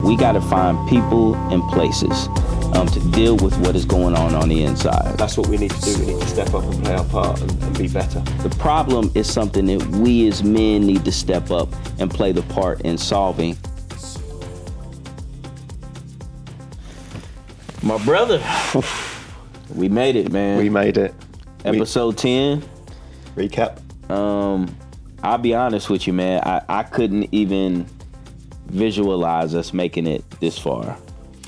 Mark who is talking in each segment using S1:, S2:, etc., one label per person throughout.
S1: we got to find people and places to deal with what is going on the inside.
S2: That's what we need to do. We need to step up and play our part and be better.
S1: The problem is something that we as men need to step up and play the part in solving. My brother, we made it, man.
S2: We made it.
S1: Episode 10.
S2: Recap.
S1: I'll be honest with you, man. I couldn't even visualize us making it this far.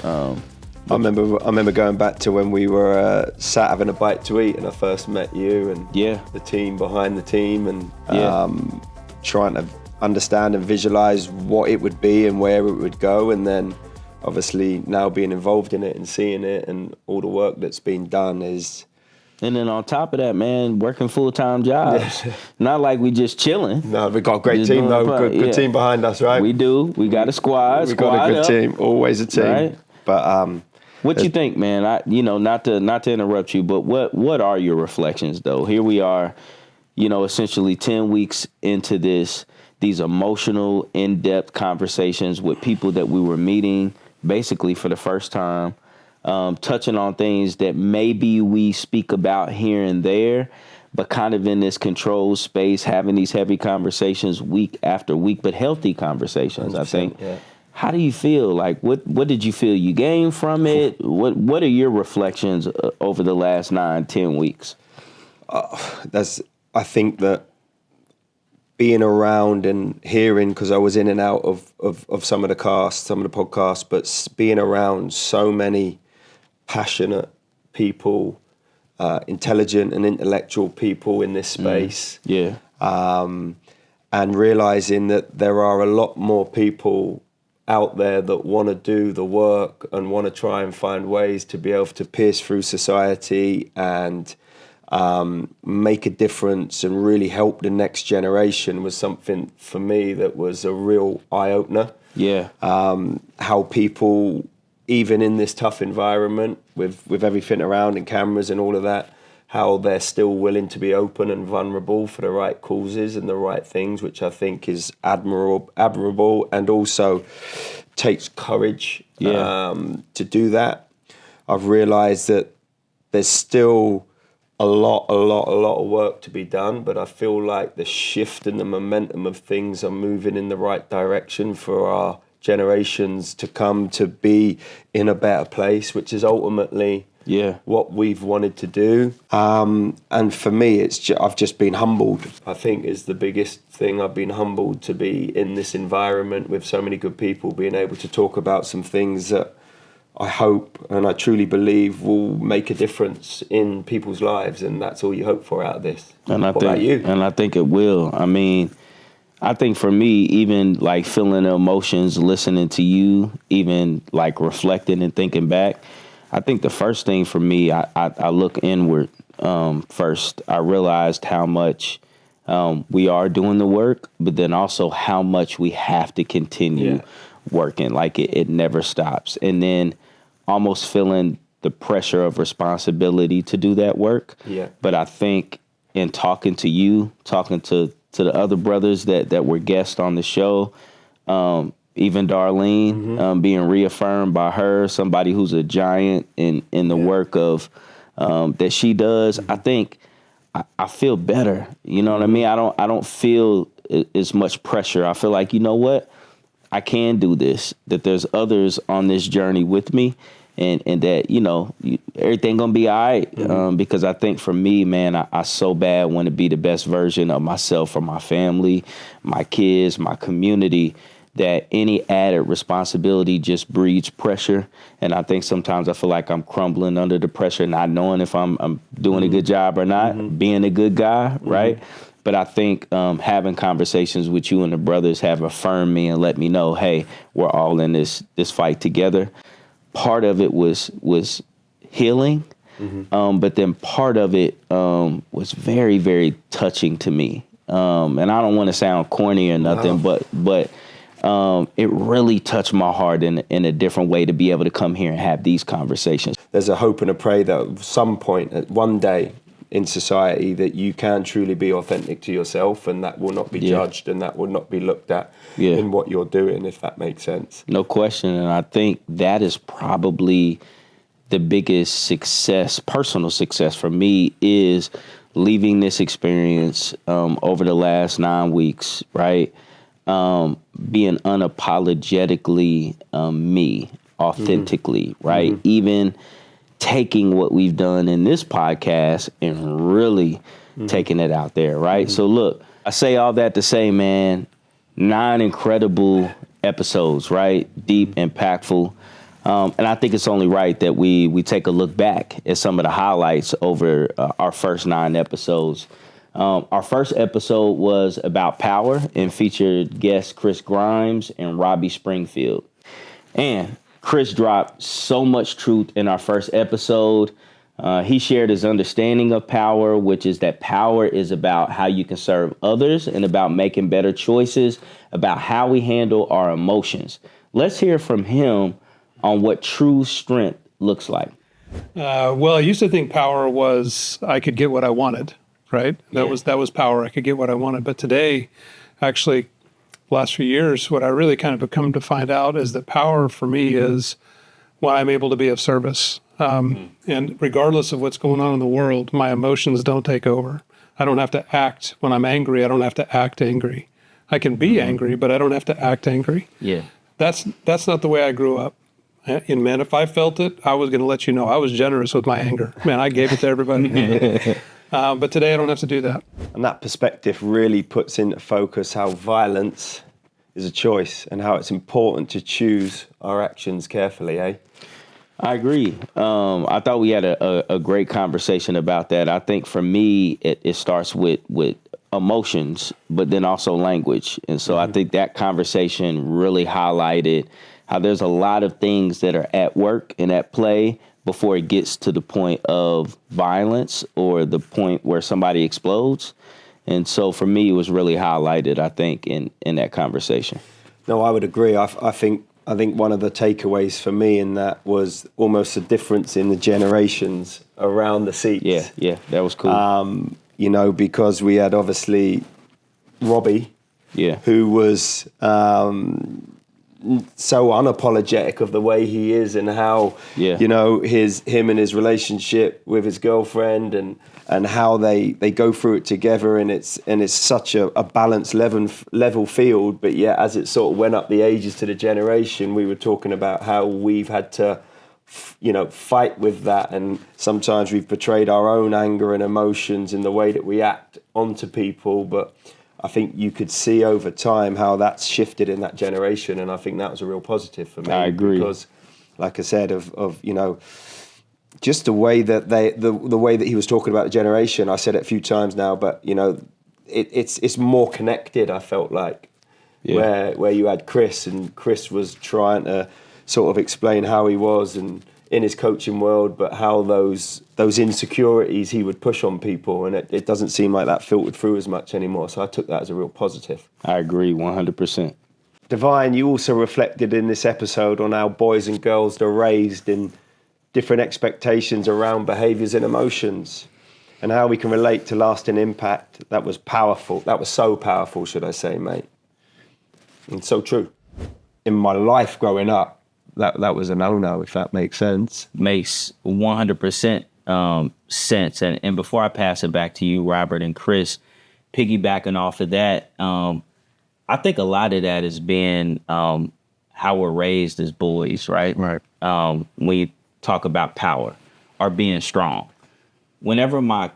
S2: I remember going back to when we were sat having a bite to eat and I first met you and the team behind the team and trying to understand and visualize what it would be and where it would go, and then obviously now being involved in it and seeing it and all the work that's been done is...
S1: And then on top of that, man, working full-time jobs. Not like we just chilling.
S2: No, we got a great team though. Good team behind us, right?
S1: We do. We got a squad.
S2: We got a good team. Always a team. Right? But
S1: what you think, man? Not to interrupt you, but what are your reflections though? Here we are, essentially 10 weeks into these emotional, in-depth conversations with people that we were meeting basically for the first time. Touching on things that maybe we speak about here and there, but kind of in this controlled space, having these heavy conversations week after week, but healthy conversations, I think. Yeah. How do you feel? Like, what did you feel you gained from it? What are your reflections over the last 9-10 weeks?
S2: I think that being around and hearing, because I was in and out of some of the cast, some of the podcasts, but being around so many passionate people, intelligent and intellectual people in this space. And realizing that there are a lot more people out there that want to do the work and want to try and find ways to be able to pierce through society and make a difference and really help the next generation was something for me that was a real eye-opener. How people, even in this tough environment with everything around and cameras and all of that, how they're still willing to be open and vulnerable for the right causes and the right things, which I think is admirable and also takes courage to do that. I've realized that there's still a lot of work to be done, but I feel like the shift and the momentum of things are moving in the right direction for our generations to come to be in a better place, which is ultimately what we've wanted to do. And for me, I've just been humbled. I think is the biggest thing. I've been humbled to be in this environment with so many good people, being able to talk about some things that I hope and I truly believe will make a difference in people's lives, and that's all you hope for out of this.
S1: What about you? And I think it will. I mean, I think for me, even like feeling the emotions, listening to you, even like reflecting and thinking back, I think the first thing for me, I look inward first. I realized how much we are doing the work, but then also how much we have to continue working. Like it never stops. And then almost feeling the pressure of responsibility to do that work. But I think in talking to you, talking to the other brothers that were guests on the show, even Darlene, being reaffirmed by her, somebody who's a giant in the work of that she does. I think I feel better. You know what I mean? I don't feel as much pressure. I feel like, you know what? I can do this, that there's others on this journey with me, and that, everything gonna be all right. Because I think for me, man, I so bad want to be the best version of myself for my family, my kids, my community, that any added responsibility just breeds pressure. And I think sometimes I feel like I'm crumbling under the pressure, not knowing if I'm doing a good job or not, being a good guy, right? But I think having conversations with you and the brothers have affirmed me and let me know, hey, we're all in this fight together. Part of it was healing, but then part of it was very, very touching to me. And I don't want to sound corny or nothing, but it really touched my heart in a different way to be able to come here and have these conversations.
S2: There's a hope and a pray that at some point, one day, in society that you can truly be authentic to yourself, and that will not be judged, and that will not be looked at in what you're doing, if that makes sense.
S1: No question. And I think that is probably the biggest success, personal success for me, is leaving this experience over the last 9 weeks, right? Being unapologetically me, authentically, right? Even taking what we've done in this podcast and really taking it out there, right? So look, I say all that to say, man, 9 incredible episodes, right? Deep, impactful. And I think it's only right that we take a look back at some of the highlights over our first 9 episodes. Our first episode was about power and featured guests Chris Grimes and Robbie Springfield. And Chris dropped so much truth in our first episode. He shared his understanding of power, which is that power is about how you can serve others and about making better choices, about how we handle our emotions. Let's hear from him on what true strength looks like.
S3: Well, I used to think power was I could get what I wanted, right? That was power. I could get what I wanted. But today, actually, last few years, what I really kind of have come to find out is that power for me is when I'm able to be of service. And regardless of what's going on in the world, my emotions don't take over. I don't have to act when I'm angry. I don't have to act angry. I can be angry, but I don't have to act angry.
S1: Yeah.
S3: That's not the way I grew up. And man, if I felt it, I was going to let you know. I was generous with my anger. Man, I gave it to everybody. But today I don't have to do that.
S2: And that perspective really puts into focus how violence is a choice and how it's important to choose our actions carefully, eh?
S1: I agree. I thought we had a great conversation about that. I think for me, it starts with emotions, but then also language. And so I think that conversation really highlighted how there's a lot of things that are at work and at play before it gets to the point of violence or the point where somebody explodes. And so for me, it was really highlighted, I think, in that conversation.
S2: No, I would agree. I think one of the takeaways for me in that was almost a difference in the generations around the seats.
S1: Yeah, that was cool.
S2: Because we had obviously Robbie, who was so unapologetic of the way he is and how him and his relationship with his girlfriend and how they go through it together, and it's such a balanced level field. But yet, as it sort of went up the ages to the generation, we were talking about how we've had to fight with that, and sometimes we've portrayed our own anger and emotions in the way that we act onto people. But I think you could see over time how that's shifted in that generation, and I think that was a real positive for me.
S1: I agree.
S2: Because, like I said, just the way that the way that he was talking about the generation, I said it a few times now, but it's more connected. I felt like where you had Chris, and Chris was trying to sort of explain how he was and in his coaching world, but how those insecurities he would push on people, and it doesn't seem like that filtered through as much anymore. So I took that as a real positive.
S1: I agree 100%.
S2: Devine, you also reflected in this episode on how boys and girls are raised in different expectations around behaviours and emotions, and how we can relate to lasting impact. That was powerful. That was so powerful, should I say, mate? And so true. In my life growing up, that was a no-no, if that makes sense.
S1: Makes 100% sense. And before I pass it back to you, Robert and Chris, piggybacking off of that, I think a lot of that has been how we're raised as boys, right?
S3: Right.
S1: When you talk about power or being strong. Whenever my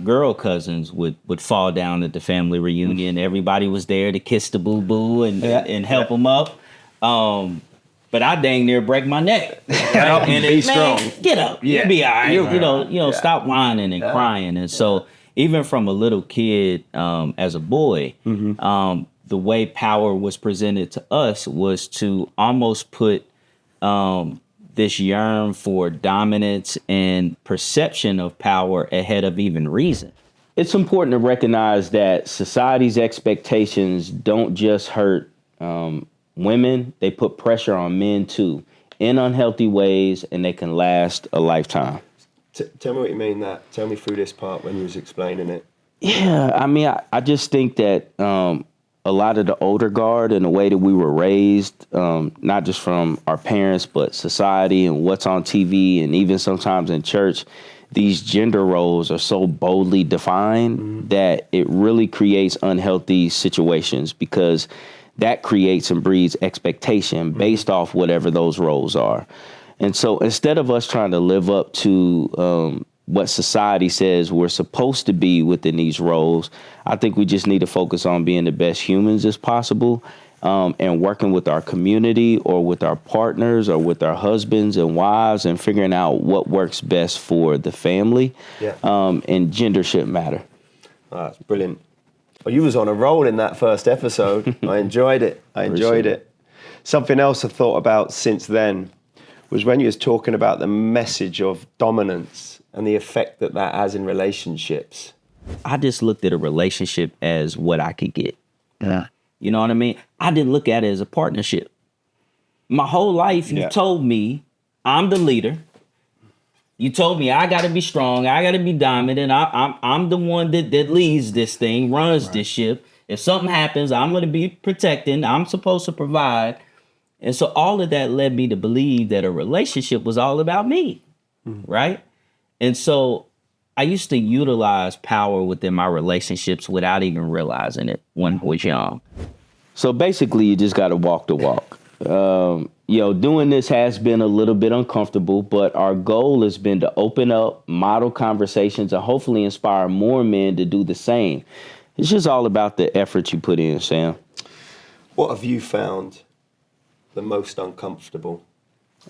S1: girl cousins would fall down at the family reunion, everybody was there to kiss the boo-boo and help them up. But I dang near break my neck. Right? And
S2: be strong.
S1: Get up. You'll be all right. Stop whining and crying. And so even from a little kid, as a boy, the way power was presented to us was to almost put this yearn for dominance and perception of power ahead of even reason. It's important to recognize that society's expectations don't just hurt women, they put pressure on men too, in unhealthy ways, and they can last a lifetime.
S2: Tell me what you mean that. Tell me through this part when you was explaining it.
S1: Yeah, I mean, I just think that a lot of the older guard and the way that we were raised, not just from our parents, but society and what's on TV and even sometimes in church, these gender roles are so boldly defined that it really creates unhealthy situations because that creates and breeds expectation based off whatever those roles are. And so instead of us trying to live up to what society says we're supposed to be within these roles, I think we just need to focus on being the best humans as possible and working with our community or with our partners or with our husbands and wives and figuring out what works best for the family.
S2: Yeah.
S1: And gender shouldn't matter.
S2: Oh, that's brilliant. Well, you was on a roll in that first episode. I enjoyed it. Something else I thought about since then was when you was talking about the message of dominance and the effect that has in relationships.
S1: I just looked at a relationship as what I could get. Yeah. You know what I mean? I didn't look at it as a partnership. My whole life, you told me I'm the leader. You told me I got to be strong. I got to be dominant. I'm the one that leads this thing, runs this ship. If something happens, I'm going to be protecting. I'm supposed to provide. And so all of that led me to believe that a relationship was all about me, right? And so I used to utilize power within my relationships without even realizing it when I was young. So basically, you just got to walk the walk. Doing this has been a little bit uncomfortable, but our goal has been to open up, model conversations, and hopefully inspire more men to do the same. It's just all about the effort you put in, Sam.
S2: What have you found the most uncomfortable?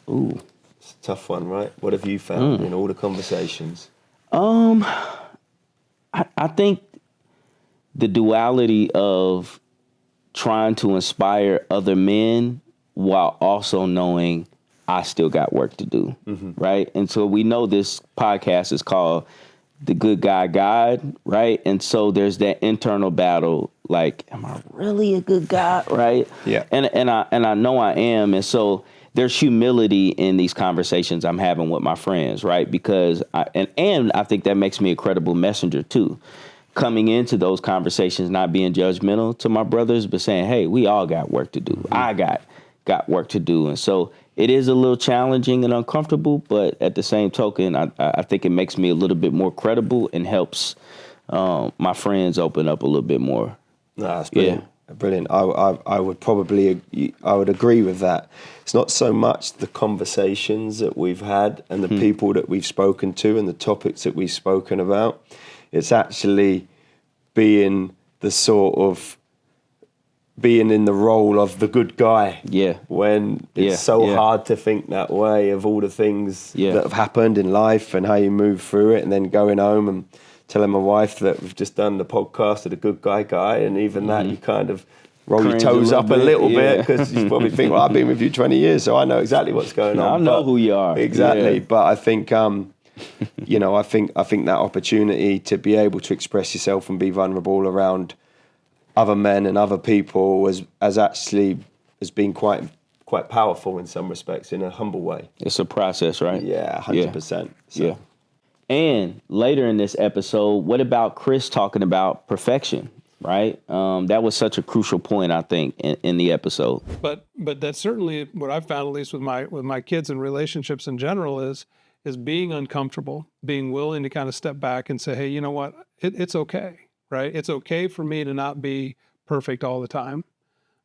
S1: Ooh.
S2: It's a tough one, right? What have you found in all the conversations?
S1: I think the duality of trying to inspire other men while also knowing I still got work to do, right? And so we know this podcast is called The Good Guy Guide, right? And so there's that internal battle, like, am I really a good guy, right?
S2: Yeah.
S1: And I know I am, and so there's humility in these conversations I'm having with my friends, right? Because I think that makes me a credible messenger too. Coming into those conversations, not being judgmental to my brothers, but saying, hey, we all got work to do. I got work to do. And so it is a little challenging and uncomfortable, but at the same token, I think it makes me a little bit more credible and helps my friends open up a little bit more.
S2: No, that's brilliant. Yeah. Brilliant. I would agree with that. It's not so much the conversations that we've had and the people that we've spoken to and the topics that we've spoken about. It's actually being in the role of the good guy. Yeah. When it's hard to think that way of all the things that have happened in life and how you move through it, and then going home and telling my wife that we've just done the podcast of The Good Guy, and even that you kind of roll your toes up a little bit because you probably think, well, I've been with you 20 years, so I know exactly what's going on.
S1: I know who you are.
S2: Exactly. Yeah. But I think, I think that opportunity to be able to express yourself and be vulnerable around other men and other people has been quite powerful in some respects, in a humble way.
S1: It's a process, right?
S2: Yeah, 100%.
S1: Yeah. And later in this episode, what about Chris talking about perfection, right? That was such a crucial point, I think, in the episode.
S3: But that's certainly what I've found, at least with my kids and relationships in general, is being uncomfortable, being willing to kind of step back and say, hey, you know what? It's okay, right? It's okay for me to not be perfect all the time.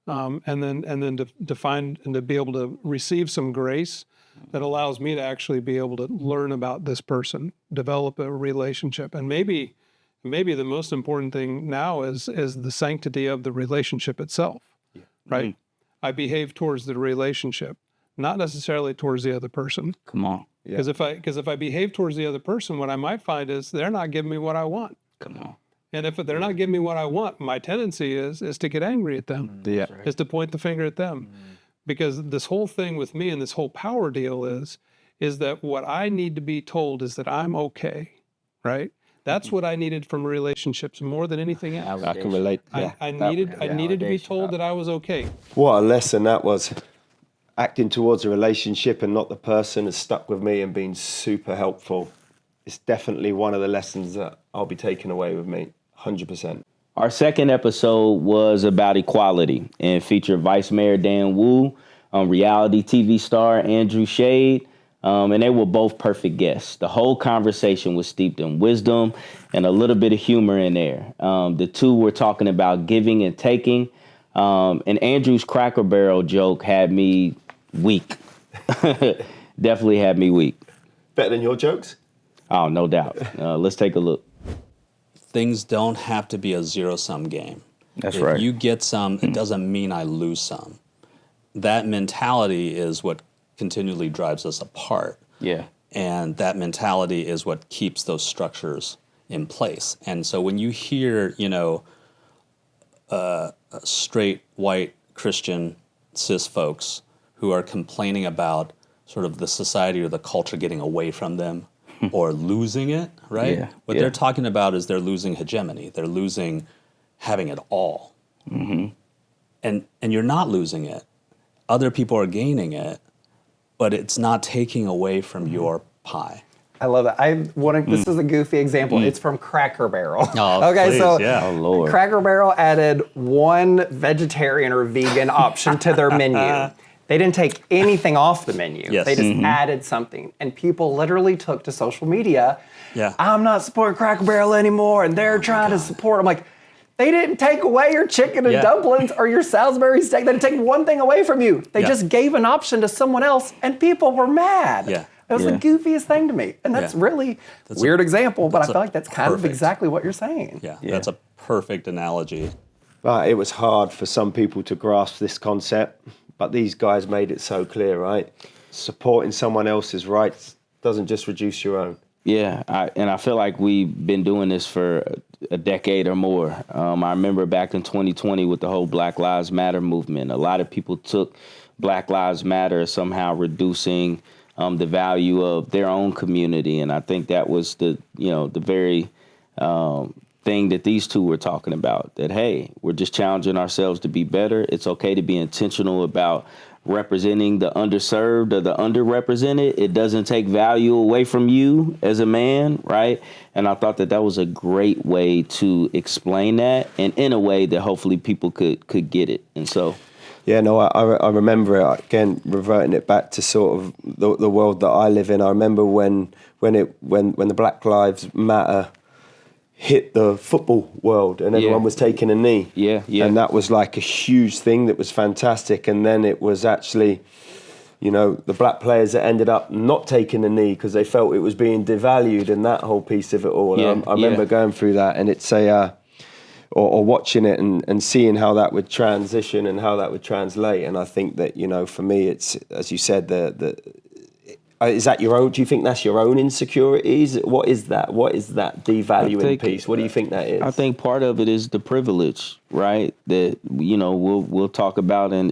S3: And then to find and to be able to receive some grace that allows me to actually be able to learn about this person, develop a relationship. And maybe the most important thing now is the sanctity of the relationship itself, right? Mm-hmm. I behave towards the relationship, not necessarily towards the other person.
S1: Come on.
S3: Because if I behave towards the other person, what I might find is they're not giving me what I want.
S1: Come on.
S3: And if they're not giving me what I want, my tendency is to get angry at them, is to point the finger at them. Because this whole thing with me and this whole power deal is that what I need to be told is that I'm okay, right? That's what I needed from relationships more than anything else.
S2: I can relate.
S3: I needed to be told that I was okay.
S2: What a lesson that was. Acting towards a relationship and not the person has stuck with me and been super helpful. it's definitely one of the lessons that I'll be taking away with me, 100%.
S1: Our second episode was about equality and featured Vice Mayor Dan Wu, reality TV star Andrew Shade, and they were both perfect guests. The whole conversation was steeped in wisdom and a little bit of humor in there. The two were talking about giving and taking, and Andrew's Cracker Barrel joke had me weak. Definitely had me weak.
S2: Better than your jokes?
S1: Oh, no doubt. Let's take a look.
S4: Things don't have to be a zero-sum game.
S1: That's right.
S4: If you get some, it doesn't mean I lose some. That mentality is what continually drives us apart.
S1: Yeah.
S4: And that mentality is what keeps those structures in place. And so when you hear, straight, white, Christian, cis folks who are complaining about sort of the society or the culture getting away from them or losing it, right?
S1: Yeah,
S4: What they're talking about is they're losing hegemony. They're losing having it all. Mm-hmm. And you're not losing it. Other people are gaining it, but it's not taking away from your pie.
S5: I love that. This is a goofy example. It's from Cracker Barrel.
S4: Oh,
S5: okay,
S4: please,
S5: so
S4: yeah.
S1: Oh, Lord.
S5: Cracker Barrel added one vegetarian or vegan option to their menu. They didn't take anything off the menu.
S4: Yes.
S5: They just added something. And people literally took to social media,
S4: Yeah.
S5: I'm not supporting Cracker Barrel anymore, and they're trying to support. I'm like, they didn't take away your chicken and dumplings or your Salisbury steak. They didn't take one thing away from you. They just gave an option to someone else, and people were mad.
S4: Yeah.
S5: It was the goofiest thing to me. And that's really a weird example, but I feel like that's kind of exactly what you're saying.
S4: Yeah, that's a perfect analogy.
S2: But it was hard for some people to grasp this concept, but these guys made it so clear, right? Supporting someone else's rights doesn't just reduce your own.
S1: Yeah, I feel like we've been doing this for a decade or more. I remember back in 2020 with the whole Black Lives Matter movement, a lot of people took Black Lives Matter as somehow reducing the value of their own community, and I think that was the very thing that these two were talking about. That hey, we're just challenging ourselves to be better. It's okay to be intentional about representing the underserved or the underrepresented. It doesn't take value away from you as a man, right? And I thought that was a great way to explain that, and in a way that hopefully people could get it. And so,
S2: yeah, no, I remember it, again, reverting it back to sort of the world that I live in. I remember when the Black Lives Matter hit the football world and everyone was taking a knee.
S1: Yeah.
S2: And that was like a huge thing that was fantastic. And then it was actually, the black players that ended up not taking a knee because they felt it was being devalued, and that whole piece of it all.
S1: Yeah,
S2: I remember going through that, and it's or watching it and seeing how that would transition and how that would translate. And I think that, for me, it's, as you said, is that your own? Do you think that's your own insecurities? What is that? What is that devaluing piece? What do you think that is?
S1: I think part of it is the privilege, right? That we'll talk about in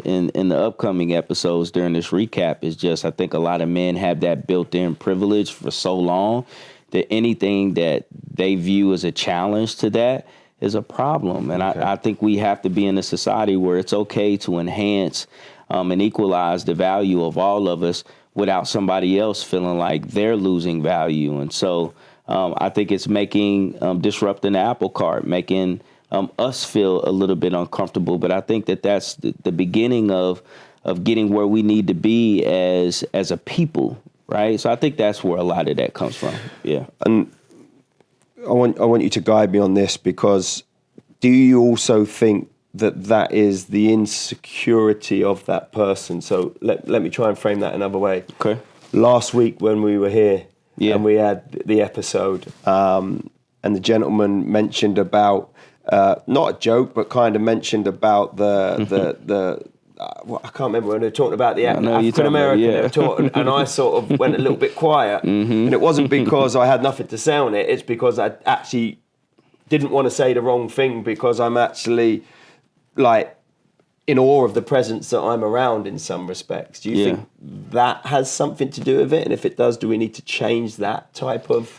S1: the upcoming episodes during this recap. Is just I think a lot of men have that built-in privilege for so long that anything that they view as a challenge to that is a problem. And I think we have to be in a society where it's okay to enhance and equalize the value of all of us without somebody else feeling like they're losing value. And so I think it's disrupting the apple cart, making us feel a little bit uncomfortable. But I think that's the beginning of getting where we need to be as a people, right? So I think that's where a lot of that comes from. Yeah.
S2: And I want you to guide me on this, because do you also think that is the insecurity of that person? So let me try and frame that another way.
S1: Okay.
S2: Last week when we were here and we had the episode, and the gentleman mentioned about, not a joke, but kind of mentioned about the I can't remember when they were talking about the African American, and I sort of went a little bit quiet. And it wasn't because I had nothing to say on it. It's because I actually didn't want to say the wrong thing, because I'm actually like in awe of the presence that I'm around in some respects. Do you think that has something to do with it? And if it does, do we need to change that type of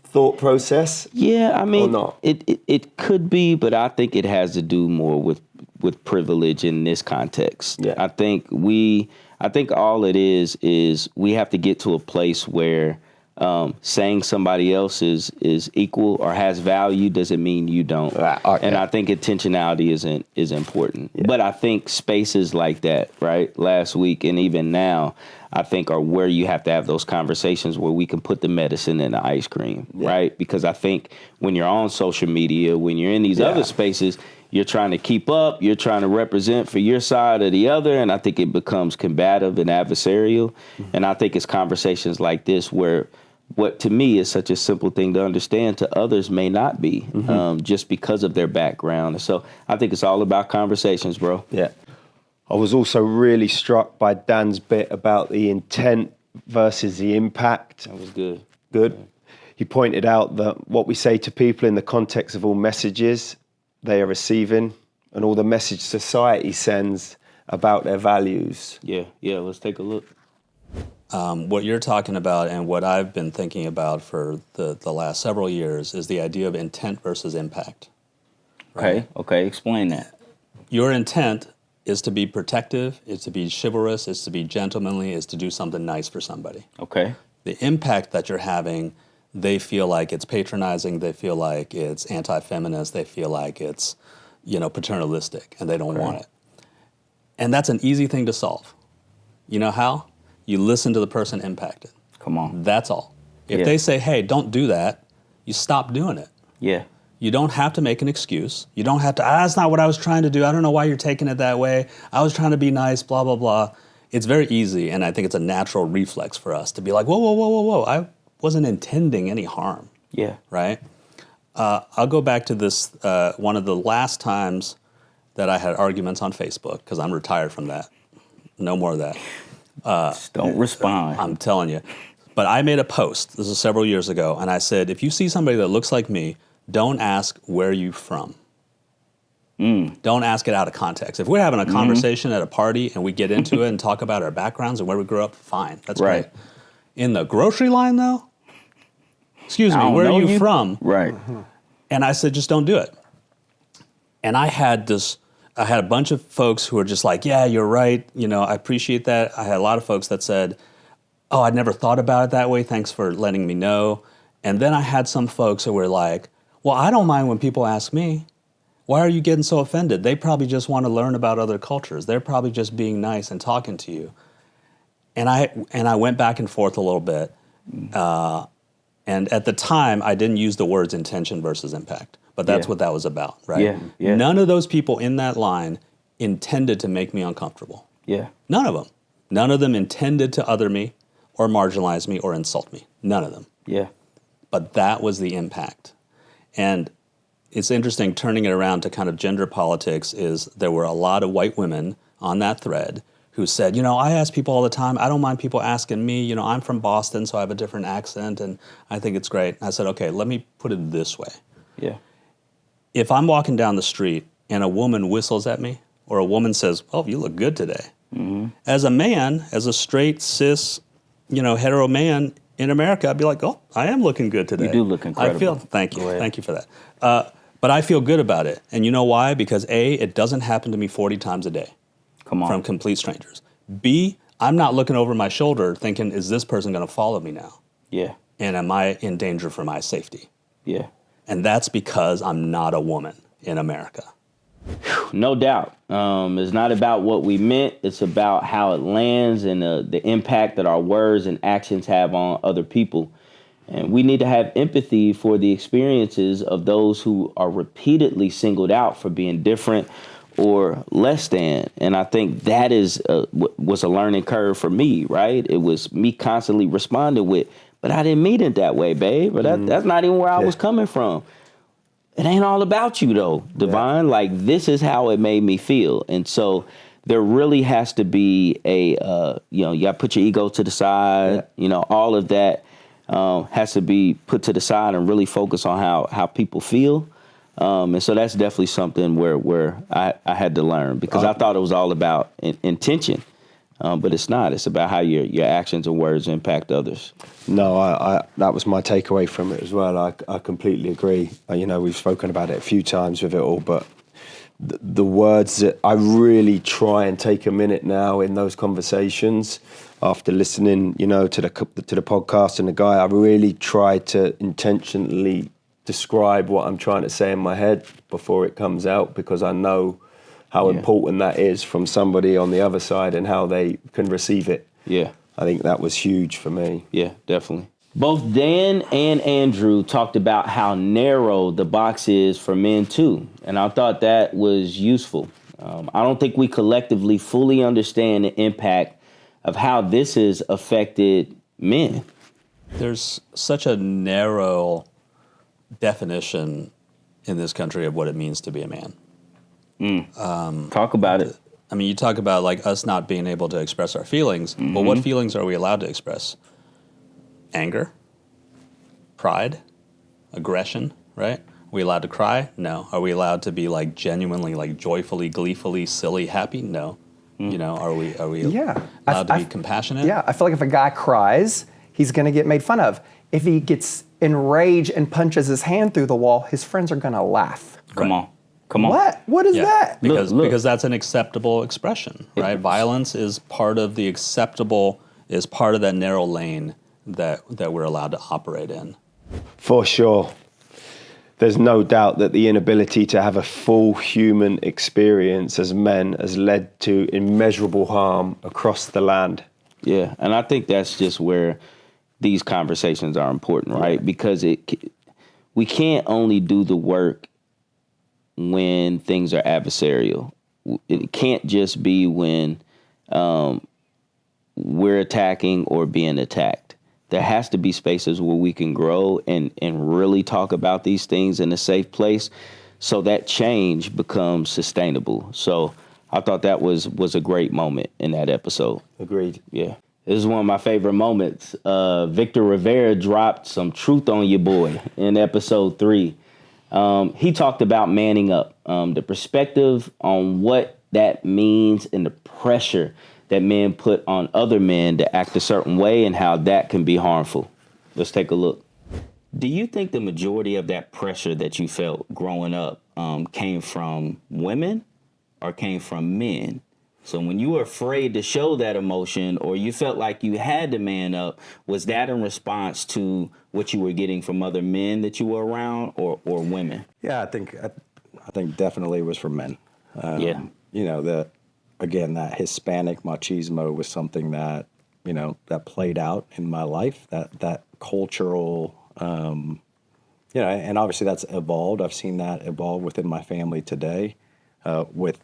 S2: thought process?
S1: Yeah, I mean,
S2: or not?
S1: It could be, but I think it has to do more with privilege in this context.
S2: Yeah.
S1: I think all it is we have to get to a place where saying somebody else is equal or has value doesn't mean you don't.
S2: Okay.
S1: And I think intentionality is important. Yeah. But I think spaces like that, right, last week and even now, I think are where you have to have those conversations where we can put the medicine in the ice cream, right? Because I think when you're on social media, when you're in these other spaces, you're trying to keep up, you're trying to represent for your side or the other, and I think it becomes combative and adversarial. And I think it's conversations like this where what to me is such a simple thing to understand to others may not be, just because of their background. And so I think it's all about conversations, bro.
S2: Yeah. I was also really struck by Dan's bit about the intent versus the impact.
S1: That was good.
S2: Good. Yeah. He pointed out that what we say to people in the context of all messages they are receiving and all the message society sends about their values.
S1: Yeah, let's take a look.
S4: What you're talking about and what I've been thinking about for the last several years is the idea of intent versus impact.
S1: Right? Okay, explain that.
S4: Your intent is to be protective, is to be chivalrous, is to be gentlemanly, is to do something nice for somebody.
S1: Okay.
S4: The impact that you're having, they feel like it's patronizing, they feel like it's anti-feminist, they feel like it's, paternalistic, and they don't want it. And that's an easy thing to solve. You know how? You listen to the person impacted.
S1: Come on.
S4: That's all. If they say, hey, don't do that, you stop doing it.
S1: Yeah.
S4: You don't have to make an excuse. You don't have to, that's not what I was trying to do. I don't know why you're taking it that way. I was trying to be nice, blah, blah, blah. It's very easy, and I think it's a natural reflex for us to be like, whoa. I wasn't intending any harm.
S1: Yeah.
S4: Right? I'll go back to this, one of the last times that I had arguments on Facebook, because I'm retired from that. No more of that.
S1: Just don't respond.
S4: I'm telling you. But I made a post, this is several years ago, and I said, if you see somebody that looks like me, don't ask where you from. Don't ask it out of context. If we're having a conversation at a party and we get into it and talk about our backgrounds and where we grew up, fine. That's great. In the grocery line, though, excuse me, where are you from?
S1: Right.
S4: And I said, just don't do it. And I had a bunch of folks who were just like, yeah, you're right. I appreciate that. I had a lot of folks that said, oh, I'd never thought about it that way. Thanks for letting me know. And then I had some folks who were like, well, I don't mind when people ask me, why are you getting so offended? They probably just want to learn about other cultures. They're probably just being nice and talking to you. And I went back and forth a little bit. And at the time, I didn't use the words intention versus impact. But that's what that was about, right?
S1: Yeah.
S4: None of those people in that line intended to make me uncomfortable.
S1: Yeah.
S4: None of them. None of them intended to other me or marginalize me or insult me. None of them.
S1: Yeah.
S4: But that was the impact. And it's interesting, turning it around to kind of gender politics, is there were a lot of white women on that thread who said, I ask people all the time, I don't mind people asking me, I'm from Boston, so I have a different accent, and I think it's great. I said, okay, let me put it this way.
S1: Yeah.
S4: If I'm walking down the street and a woman whistles at me, or a woman says, oh, you look good today. As a man, as a straight, cis, hetero man in America, I'd be like, oh, I am looking good today.
S1: You do look incredible.
S4: Thank you. Thank you for that. But I feel good about it. And you know why? Because A, it doesn't happen to me 40 times a day.
S1: Come on.
S4: From complete strangers. B, I'm not looking over my shoulder thinking, is this person going to follow me now?
S1: Yeah.
S4: And am I in danger for my safety?
S1: Yeah.
S4: And that's because I'm not a woman in America.
S1: No doubt. It's not about what we meant. It's about how it lands and the impact that our words and actions have on other people. And we need to have empathy for the experiences of those who are repeatedly singled out for being different or less than. And I think that was a learning curve for me, right? It was me constantly responding with, but I didn't mean it that way, babe. But that's not even where I was coming from. It ain't all about you, though, Devine. Like, this is how it made me feel. And so there really has to be you got to put your ego to the side. All of that has to be put to the side and really focus on how people feel. And so that's definitely something where I had to learn, because I thought it was all about intention. But it's not. It's about how your actions and words impact others.
S2: No, I that was my takeaway from it as well. I completely agree. We've spoken about it a few times with it all, but the words that I really try and take a minute now in those conversations after listening, to the podcast and the guy, I really try to intentionally describe what I'm trying to say in my head before it comes out, because I know how important that is from somebody on the other side and how they can receive it.
S1: Yeah.
S2: I think that was huge for me.
S1: Yeah, definitely. Both Dan and Andrew talked about how narrow the box is for men too, and I thought that was useful. I don't think we collectively fully understand the impact of how this has affected men.
S4: There's such a narrow definition in this country of what it means to be a man.
S1: Talk about it.
S4: I mean, you talk about like us not being able to express our feelings, but what feelings are we allowed to express? Anger, pride, aggression, right? Are we allowed to cry? No. Are we allowed to be like genuinely, like joyfully, gleefully, silly, happy? No. Are we allowed to be compassionate?
S5: Yeah, I feel like if a guy cries, he's going to get made fun of. If he gets enraged and punches his hand through the wall, his friends are going to laugh.
S1: Come on.
S5: What? What is that?
S4: Because that's an acceptable expression, right? Violence is part of the acceptable, is part of that narrow lane that we're allowed to operate in.
S2: For sure. There's no doubt that the inability to have a full human experience as men has led to immeasurable harm across the land.
S1: Yeah, and I think that's just where these conversations are important, right? Because we can't only do the work when things are adversarial. It can't just be when we're attacking or being attacked. There has to be spaces where we can grow and really talk about these things in a safe place so that change becomes sustainable. So I thought that was a great moment in that episode.
S2: Agreed.
S1: Yeah. This is one of my favorite moments. Victor Rivera dropped some truth on your boy in episode 3. He talked about manning up, the perspective on what that means and the pressure that men put on other men to act a certain way and how that can be harmful. Let's take a look. Do you think the majority of that pressure that you felt growing up came from women or came from men? So when you were afraid to show that emotion or you felt like you had to man up, was that in response to what you were getting from other men that you were around or women?
S6: Yeah, I think definitely it was from men. That Hispanic machismo was something that, that played out in my life, that cultural, and obviously that's evolved. I've seen that evolve within my family today with,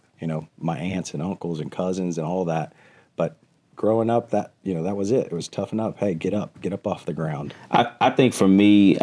S6: my aunts and uncles and cousins and all that. But growing up, that was it. It was toughen up. Hey, get up off the ground.
S1: I think for me,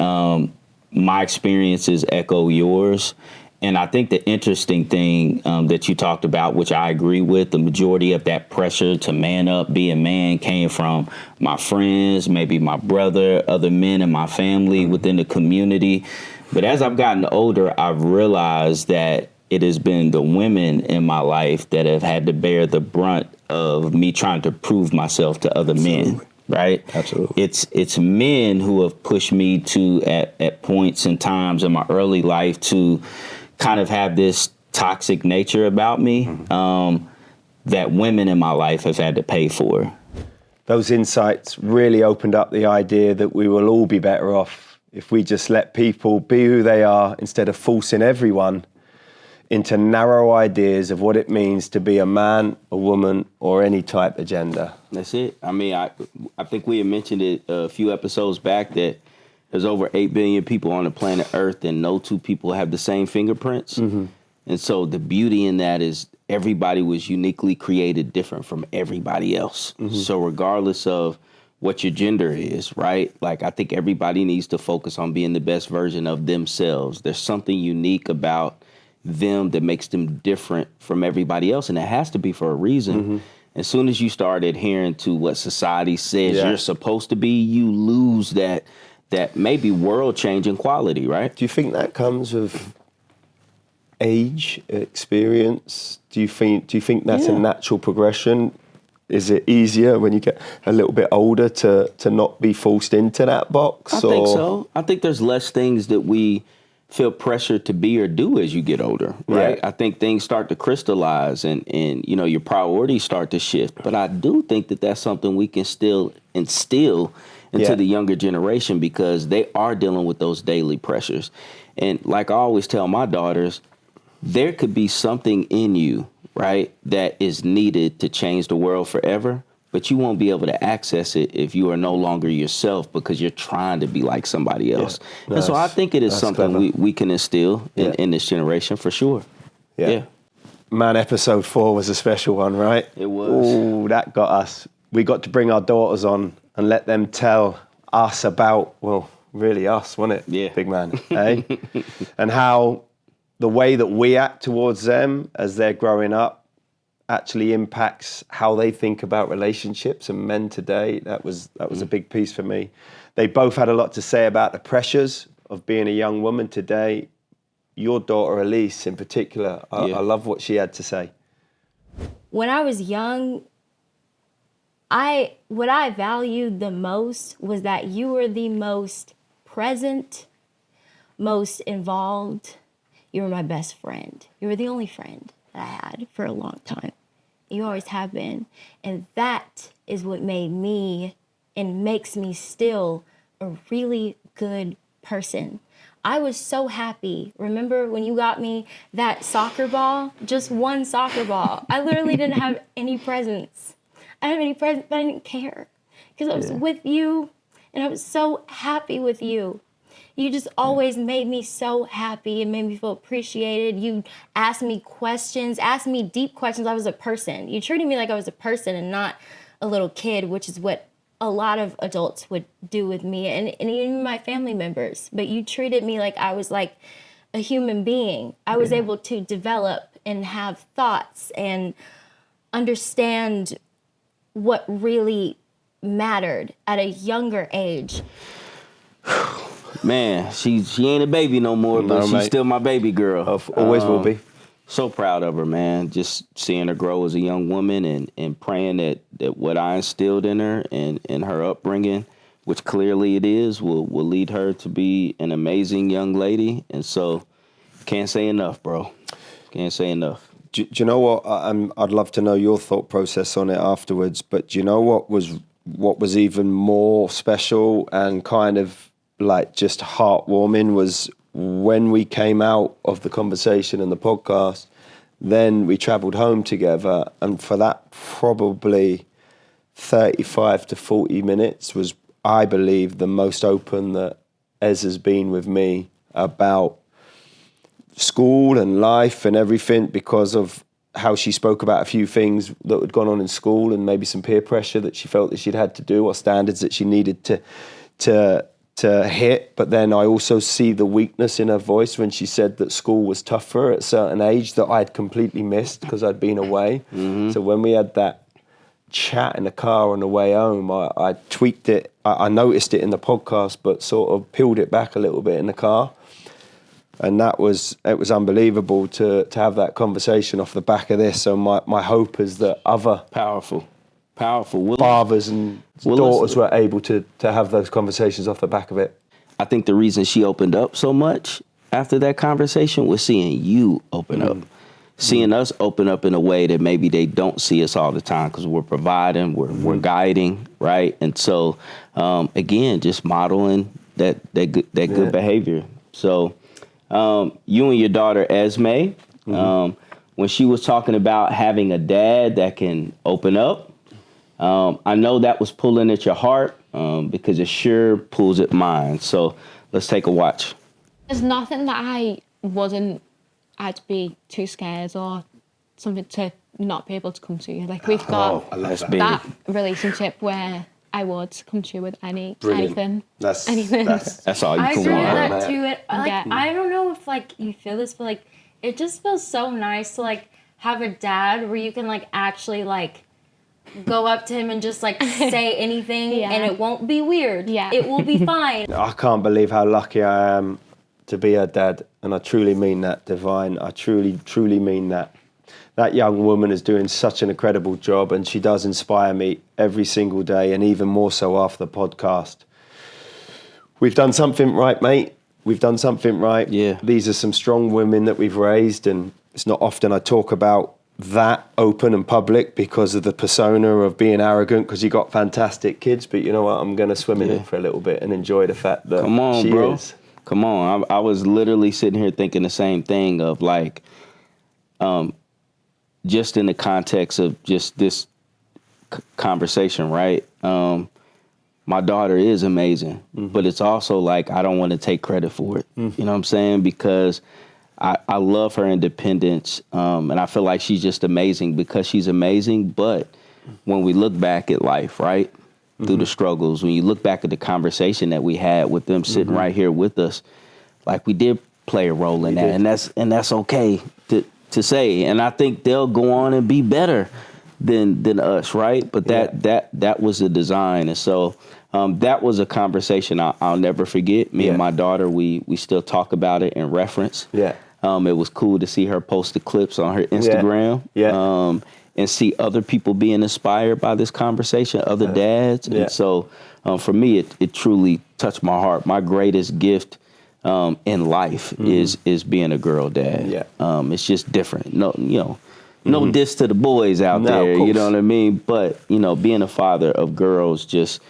S1: my experiences echo yours. And I think the interesting thing that you talked about, which I agree with, the majority of that pressure to man up, be a man, came from my friends, maybe my brother, other men in my family, within the community. But as I've gotten older, I've realized that it has been the women in my life that have had to bear the brunt of me trying to prove myself to other men. Right?
S6: Absolutely.
S1: It's men who have pushed me to at points and times in my early life to kind of have this toxic nature about me that women in my life have had to pay for.
S2: Those insights really opened up the idea that we will all be better off if we just let people be who they are instead of forcing everyone into narrow ideas of what it means to be a man, a woman, or any type of gender.
S1: That's it. I mean, I think we had mentioned it a few episodes back that there's over 8 billion people on the planet Earth and no two people have the same fingerprints. Mm-hmm. And so the beauty in that is everybody was uniquely created different from everybody else. Mm-hmm. So regardless of what your gender is, right? Like, I think everybody needs to focus on being the best version of themselves. There's something unique about them that makes them different from everybody else. And it has to be for a reason. Mm-hmm. As soon as you start adhering to what society says you're supposed to be, you lose that maybe world-changing quality, right?
S2: Do you think that comes with age, experience? Do you think that's a natural progression? Is it easier when you get a little bit older to not be forced into that box?
S1: I think so. I think there's less things that we feel pressure to be or do as you get older, right?
S2: Yeah.
S1: I think things start to crystallize and your priorities start to shift. But I do think that that's something we can still instill into the younger generation, because they are dealing with those daily pressures. And like I always tell my daughters, there could be something in you, right, that is needed to change the world forever, but you won't be able to access it if you are no longer yourself because you're trying to be like somebody else.
S2: Yeah.
S1: And so I think it is something we can instill in this generation for sure. Yeah.
S2: Man, episode 4 was a special one, right?
S1: It was.
S2: Ooh, that got us. We got to bring our daughters on and let them tell us about, well, really us, wasn't it?
S1: Yeah.
S2: Big man, eh? And how the way that we act towards them as they're growing up actually impacts how they think about relationships and men today. That was a big piece for me. They both had a lot to say about the pressures of being a young woman today. Your daughter, Elise, in particular, I love what she had to say.
S7: When I was young, what I valued the most was that you were the most present, most involved. You were my best friend. You were the only friend that I had for a long time. You always have been. And that is what made me and makes me still a really good person. I was so happy. Remember when you got me that soccer ball? Just one soccer ball. I literally didn't have any presents. I didn't have any presents, but I didn't care because I was with you and I was so happy with you. You just always made me so happy and made me feel appreciated. You asked me questions, asked me deep questions. I was a person. You treated me like I was a person and not a little kid, which is what a lot of adults would do with me and even my family members. But you treated me like I was like a human being. I was able to develop and have thoughts and understand what really mattered at a younger age.
S1: Man, she ain't a baby no more, but she's still my baby girl.
S2: Always will be.
S1: So proud of her, man. Just seeing her grow as a young woman and praying that what I instilled in her and her upbringing, which clearly it is, will lead her to be an amazing young lady. And so can't say enough, bro. Can't say enough.
S2: Do you know what? I'd love to know your thought process on it afterwards. But do you know what was even more special and kind of like just heartwarming was when we came out of the conversation and the podcast, then we traveled home together. And for that probably 35 to 40 minutes was, I believe, the most open that Ez has been with me about school and life and everything, because of how she spoke about a few things that had gone on in school and maybe some peer pressure that she felt that she'd had to do or standards that she needed to hit. But then I also see the weakness in her voice when she said that school was tough for her at a certain age that I'd completely missed because I'd been away. Mm-hmm. So when we had that chat in the car on the way home, I tweaked it. I noticed it in the podcast, but sort of peeled it back a little bit in the car. And it was unbelievable to have that conversation off the back of this. So my hope is that other
S1: Powerful.
S2: fathers and daughters were able to have those conversations off the back of it.
S1: I think the reason she opened up so much after that conversation was seeing you open up. Seeing us open up in a way that maybe they don't see us all the time because we're providing, we're guiding, right? And so, again, just modeling that good behavior. So you and your daughter, Esme, when she was talking about having a dad that can open up, I know that was pulling at your heart because it sure pulls at mine. So let's take a watch.
S8: There's nothing that I'd be too scared or something to not be able to come to you. Like we've got that relationship where I would come to you with anything.
S2: That's
S1: all you
S7: I
S1: can
S7: agree with
S1: want.
S7: that too. I don't know if like you feel this, but like it just feels so nice to like have a dad where you can like actually like go up to him and just like say anything and it won't be weird. Yeah. It will be fine.
S2: I can't believe how lucky I am to be her dad, and I truly mean that, Devine. I truly, truly mean that. That young woman is doing such an incredible job, and she does inspire me every single day, and even more so after the podcast. We've done something right, mate. we've done something right.
S1: Yeah.
S2: These are some strong women that we've raised, and it's not often I talk about that open and public because of the persona of being arrogant because you got fantastic kids, but you know what? I'm going to swim in it for a little bit and enjoy the fact that
S1: Come on,
S2: she
S1: bro.
S2: is.
S1: Come on. I was literally sitting here thinking the same thing of like, just in the context of just this conversation, right? My daughter is amazing, but it's also like I don't want to take credit for it. You know what I'm saying? Because I love her independence, and I feel like she's just amazing because she's amazing. But when we look back at life, right, through the struggles, when you look back at the conversation that we had with them sitting right here with us, like we did play a role in that, and that's okay to say. And I think they'll go on and be better than us, right? But that was the design, and so. That was a conversation I'll never forget. Me and my daughter, we still talk about it in reference.
S2: Yeah.
S1: It was cool to see her post the clips on her Instagram.
S2: Yeah.
S1: And see other people being inspired by this conversation, other dads.
S2: Yeah.
S1: And so for me, it truly touched my heart. My greatest gift in life is being a girl dad.
S2: Yeah.
S1: It's just different. No diss to the boys out there, you know what I mean? But, being a father of girls just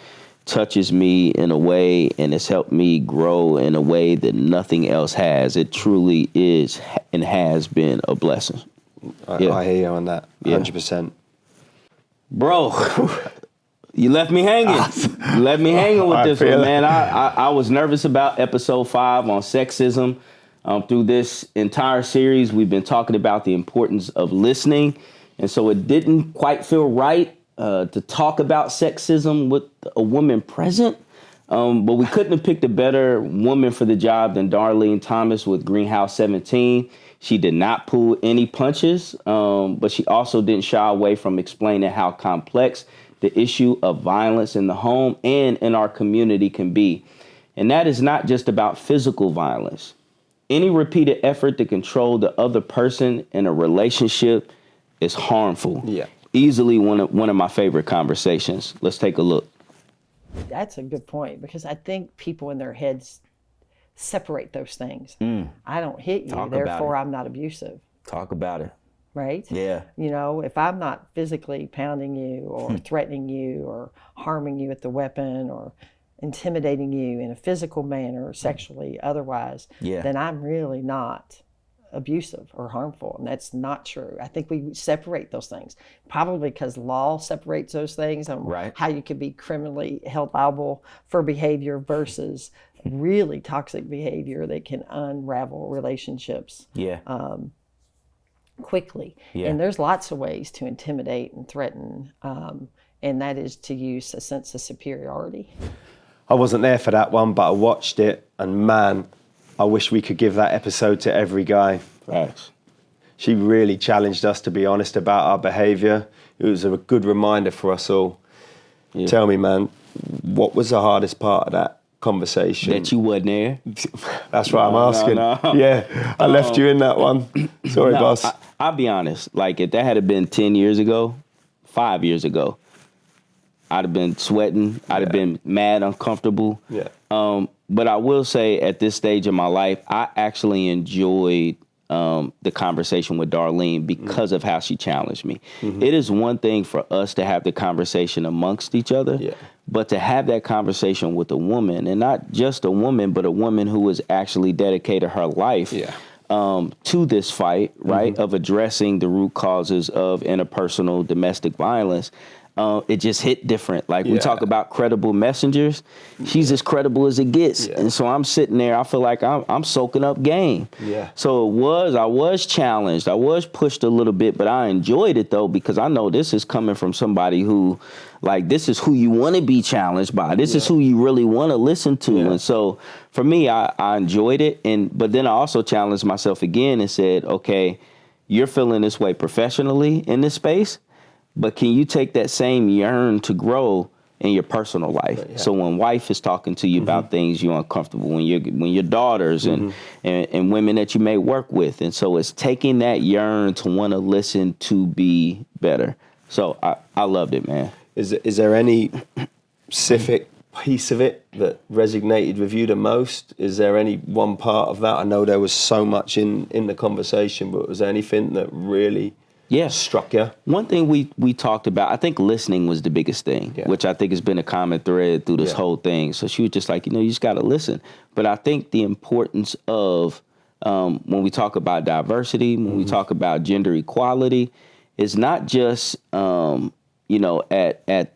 S1: touches me in a way, and it's helped me grow in a way that nothing else has. It truly is and has been a blessing.
S2: I hear you on that, 100%.
S1: Bro, you left me hanging. You left me hanging with this one, man. I was nervous about episode 5 on sexism. Through this entire series, we've been talking about the importance of listening, and so it didn't quite feel right to talk about sexism with a woman present, but we couldn't have picked a better woman for the job than Darlene Thomas with Greenhouse 17. She did not pull any punches, but she also didn't shy away from explaining how complex the issue of violence in the home and in our community can be. And that is not just about physical violence. Any repeated effort to control the other person in a relationship is harmful.
S2: Yeah.
S1: Easily one of my favorite conversations. Let's take a look.
S9: That's a good point, because I think people in their heads separate those things. I don't hit you, therefore I'm not abusive.
S1: Talk about it.
S9: Right?
S1: Yeah.
S9: If I'm not physically pounding you or threatening you or harming you with the weapon or intimidating you in a physical manner, sexually, otherwise, then I'm really not abusive or harmful, and that's not true. I think we separate those things, probably because law separates those things on how you can be criminally held liable for behavior versus really toxic behavior that can unravel relationships quickly. And there's lots of ways to intimidate and threaten, and that is to use a sense of superiority.
S2: I wasn't there for that one, but I watched it, and man, I wish we could give that episode to every guy.
S1: Facts.
S2: She really challenged us to be honest about our behavior. It was a good reminder for us all. Yeah. Tell me, man, what was the hardest part of that conversation?
S1: That you wasn't there.
S2: That's what I'm asking.
S1: No.
S2: Yeah, I left you in that one. Sorry, boss.
S1: I'll be honest. Like, if that had been 10 years ago, 5 years ago, I'd have been sweating. I'd have been mad, uncomfortable.
S2: Yeah.
S1: But I will say at this stage of my life, I actually enjoyed the conversation with Darlene because of how she challenged me. It is one thing for us to have the conversation amongst each other, but to have that conversation with a woman, and not just a woman, but a woman who has actually dedicated her life to this fight, right, of addressing the root causes of interpersonal domestic violence. It just hit different. Like we talk about credible messengers. She's as credible as it gets. And so I'm sitting there, I feel like I'm soaking up game. So I was challenged. I was pushed a little bit, but I enjoyed it though, because I know this is coming from somebody who, like, this is who you want to be challenged by. This is who you really want to listen to. And so for me, I enjoyed it. But then I also challenged myself again and said, okay, you're feeling this way professionally in this space, but can you take that same yearn to grow in your personal life? So when wife is talking to you about things you're uncomfortable, when your daughters and women that you may work with, and so it's taking that yearn to want to listen to be better. So I loved it, man.
S2: Is there any specific piece of it that resonated with you the most? Is there any one part of that? I know there was so much in the conversation, but was there anything that really struck you?
S1: One thing we talked about, I think listening was the biggest thing, which I think has been a common thread through this whole thing. So she was just like, you just got to listen. But I think the importance of when we talk about diversity, when we talk about gender equality, is not just at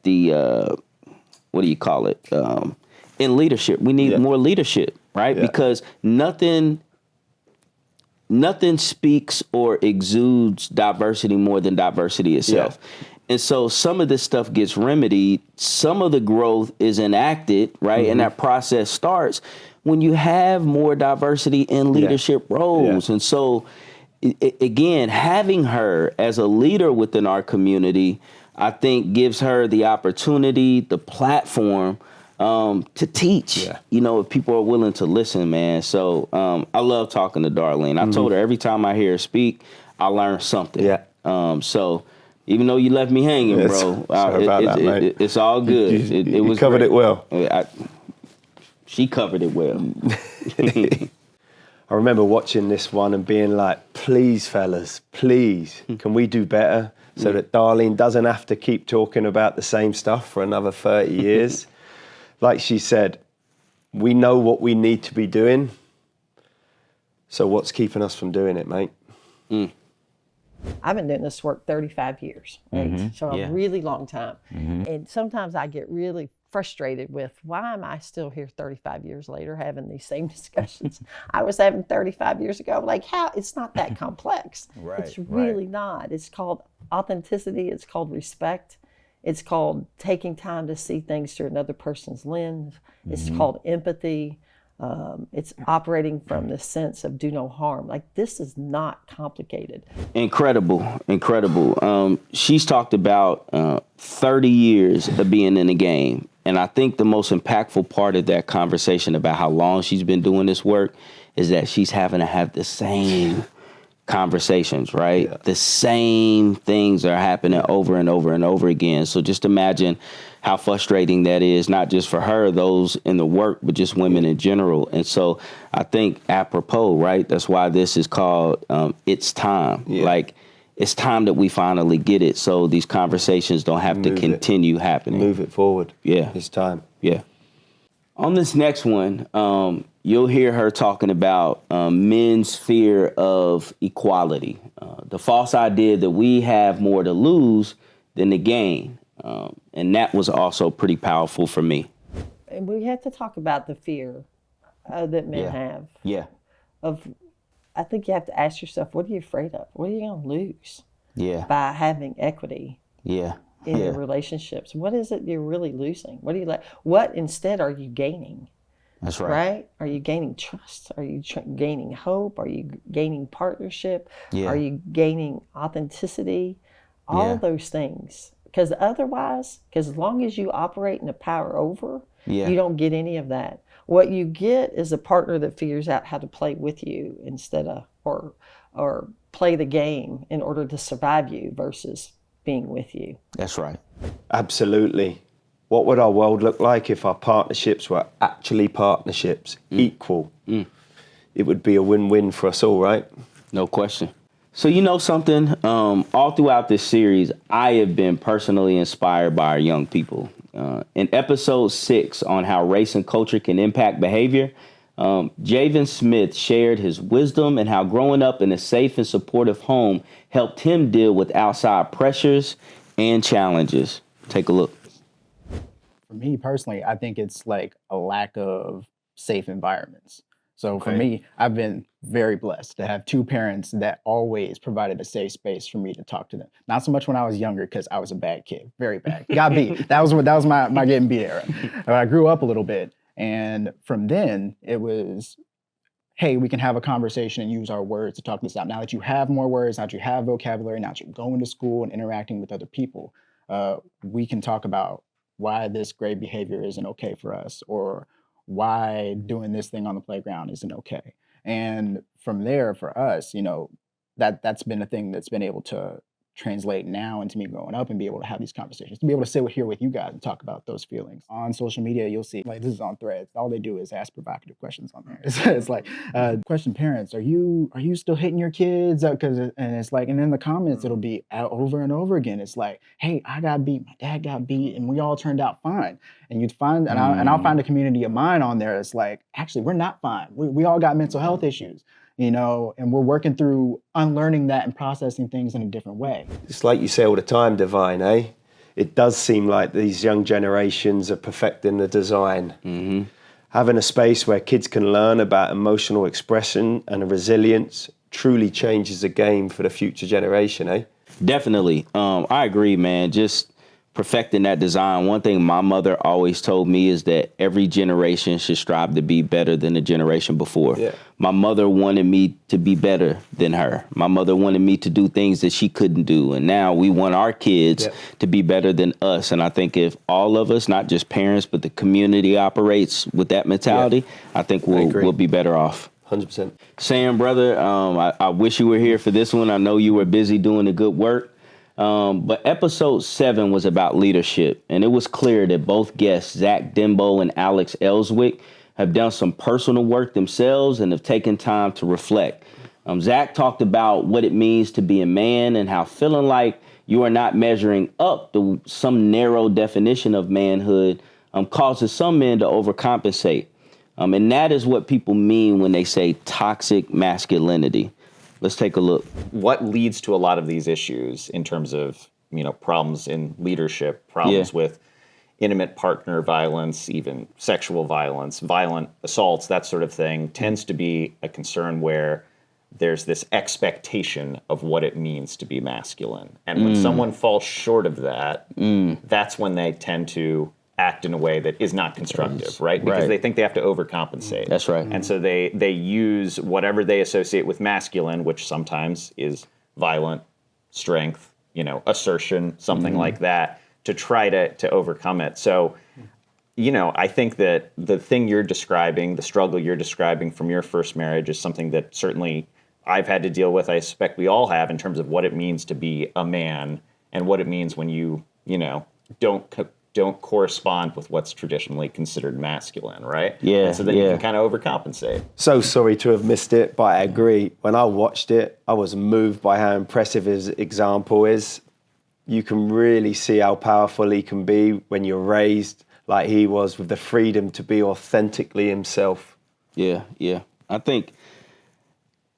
S1: the what do you call it? In leadership, we need more leadership, right? Yeah. Because nothing speaks or exudes diversity more than diversity itself. Yeah. And so some of this stuff gets remedied. Some of the growth is enacted, right? And that process starts when you have more diversity in leadership roles. Yeah. And so, again, having her as a leader within our community, I think gives her the opportunity, the platform to teach, if people are willing to listen, man. So I love talking to Darlene. I told her every time I hear her speak, I learn something. Yeah. So even though you left me hanging, bro, it's all good. It was
S2: covered it well.
S1: She covered it well.
S2: I remember watching this one and being like, please, fellas, please, can we do better? So that Darlene doesn't have to keep talking about the same stuff for another 30 years. Like she said, we know what we need to be doing. So what's keeping us from doing it, mate?
S9: I've been doing this work 35 years, right? So a really long time. And sometimes I get really frustrated with, why am I still here 35 years later having these same discussions I was having 35 years ago? Like, how? It's not that complex. It's really not. It's called authenticity. It's called respect. It's called taking time to see things through another person's lens. It's called empathy. It's operating from the sense of do no harm. Like, this is not complicated.
S1: Incredible. She's talked about 30 years of being in the game. And I think the most impactful part of that conversation about how long she's been doing this work is that she's having to have the same conversations, right? Yeah. The same things are happening over and over and over again. So just imagine how frustrating that is, not just for her, those in the work, but just women in general. And so I think apropos, right? That's why this is called It's Time. Yeah. Like, it's time that we finally get it, so these conversations don't have to continue happening.
S2: Move it forward.
S1: Yeah.
S2: It's time.
S1: Yeah. On this next one, you'll hear her talking about men's fear of equality, the false idea that we have more to lose than to gain. And that was also pretty powerful for me.
S9: And we have to talk about the fear that men have.
S1: Yeah.
S9: I think you have to ask yourself, what are you afraid of? What are you going to lose by having equity in your relationships? What is it you're really losing? What do you like? What instead are you gaining?
S1: That's right.
S9: Right? Are you gaining trust? Are you gaining hope? Are you gaining partnership? Yeah. Are you gaining authenticity? All of those things. Because otherwise, as long as you operate in the power over, you don't get any of that. What you get is a partner that figures out how to play with you instead of, or play the game in order to survive you versus being with you.
S1: That's right.
S2: Absolutely. What would our world look like if our partnerships were actually partnerships, equal? It would be a win-win for us all, right?
S1: No question. So you know something, all throughout this series, I have been personally inspired by our young people. In episode 6 on how race and culture can impact behavior, Javen Smith shared his wisdom and how growing up in a safe and supportive home helped him deal with outside pressures and challenges. Take a look.
S10: For me personally, I think it's like a lack of safe environments. So for me, I've been very blessed to have 2 parents that always provided a safe space for me to talk to them. Not so much when I was younger, because I was a bad kid, very bad. Got beat. That was my getting beat era. I grew up a little bit, and from then it was, hey, we can have a conversation and use our words to talk this out. Now that you have more words, now that you have vocabulary, now that you're going to school and interacting with other people, we can talk about why this great behavior isn't okay for us, or why doing this thing on the playground isn't okay. And from there, for us, that's been a thing that's been able to translate now into me growing up and be able to have these conversations, to be able to sit here with you guys and talk about those feelings. On social media, you'll see, like, this is on Threads, all they do is ask provocative questions on there. It's like, question parents, are you still hitting your kids? And it's like, and in the comments, it'll be out over and over again. It's like, hey, I got beat, my dad got beat, and we all turned out fine. And you'd find, and I'll find a community of mine on there that's like, actually, we're not fine. We all got mental health issues. And we're working through unlearning that and processing things in a different way.
S2: It's like you say all the time, Devine, eh? It does seem like these young generations are perfecting the design. Mm-hmm. Having a space where kids can learn about emotional expression and resilience truly changes the game for the future generation, eh?
S1: Definitely. I agree, man. Just perfecting that design. One thing my mother always told me is that every generation should strive to be better than the generation before. Yeah. My mother wanted me to be better than her. My mother wanted me to do things that she couldn't do. And now we want our kids to be better than us. And I think if all of us, not just parents, but the community operates with that mentality, I think we'll be better off.
S2: 100%.
S1: Sam, brother, I wish you were here for this one. I know you were busy doing the good work. But episode 7 was about leadership, and it was clear that both guests, Zach Dembo and Alex Ellswick, have done some personal work themselves and have taken time to reflect. Zach talked about what it means to be a man and how feeling like you are not measuring up to some narrow definition of manhood causes some men to overcompensate. And that is what people mean when they say toxic masculinity. Let's take a look.
S11: What leads to a lot of these issues in terms of, problems in leadership, problems with intimate partner violence, even sexual violence, violent assaults, that sort of thing, tends to be a concern where there's this expectation of what it means to be masculine. And when someone falls short of that, that's when they tend to act in a way that is not constructive, right? Because they think they have to overcompensate.
S1: That's right.
S11: And so they use whatever they associate with masculine, which sometimes is violent, strength, assertion, something like that, to try to overcome it. So, I think that the thing you're describing, the struggle you're describing from your first marriage is something that certainly I've had to deal with. I suspect we all have in terms of what it means to be a man and what it means when you don't correspond with what's traditionally considered masculine, right?
S1: Yeah.
S11: And so then you can kind of overcompensate.
S2: So sorry to have missed it, but I agree. When I watched it, I was moved by how impressive his example is. You can really see how powerful he can be when you're raised like he was, with the freedom to be authentically himself.
S1: Yeah. I think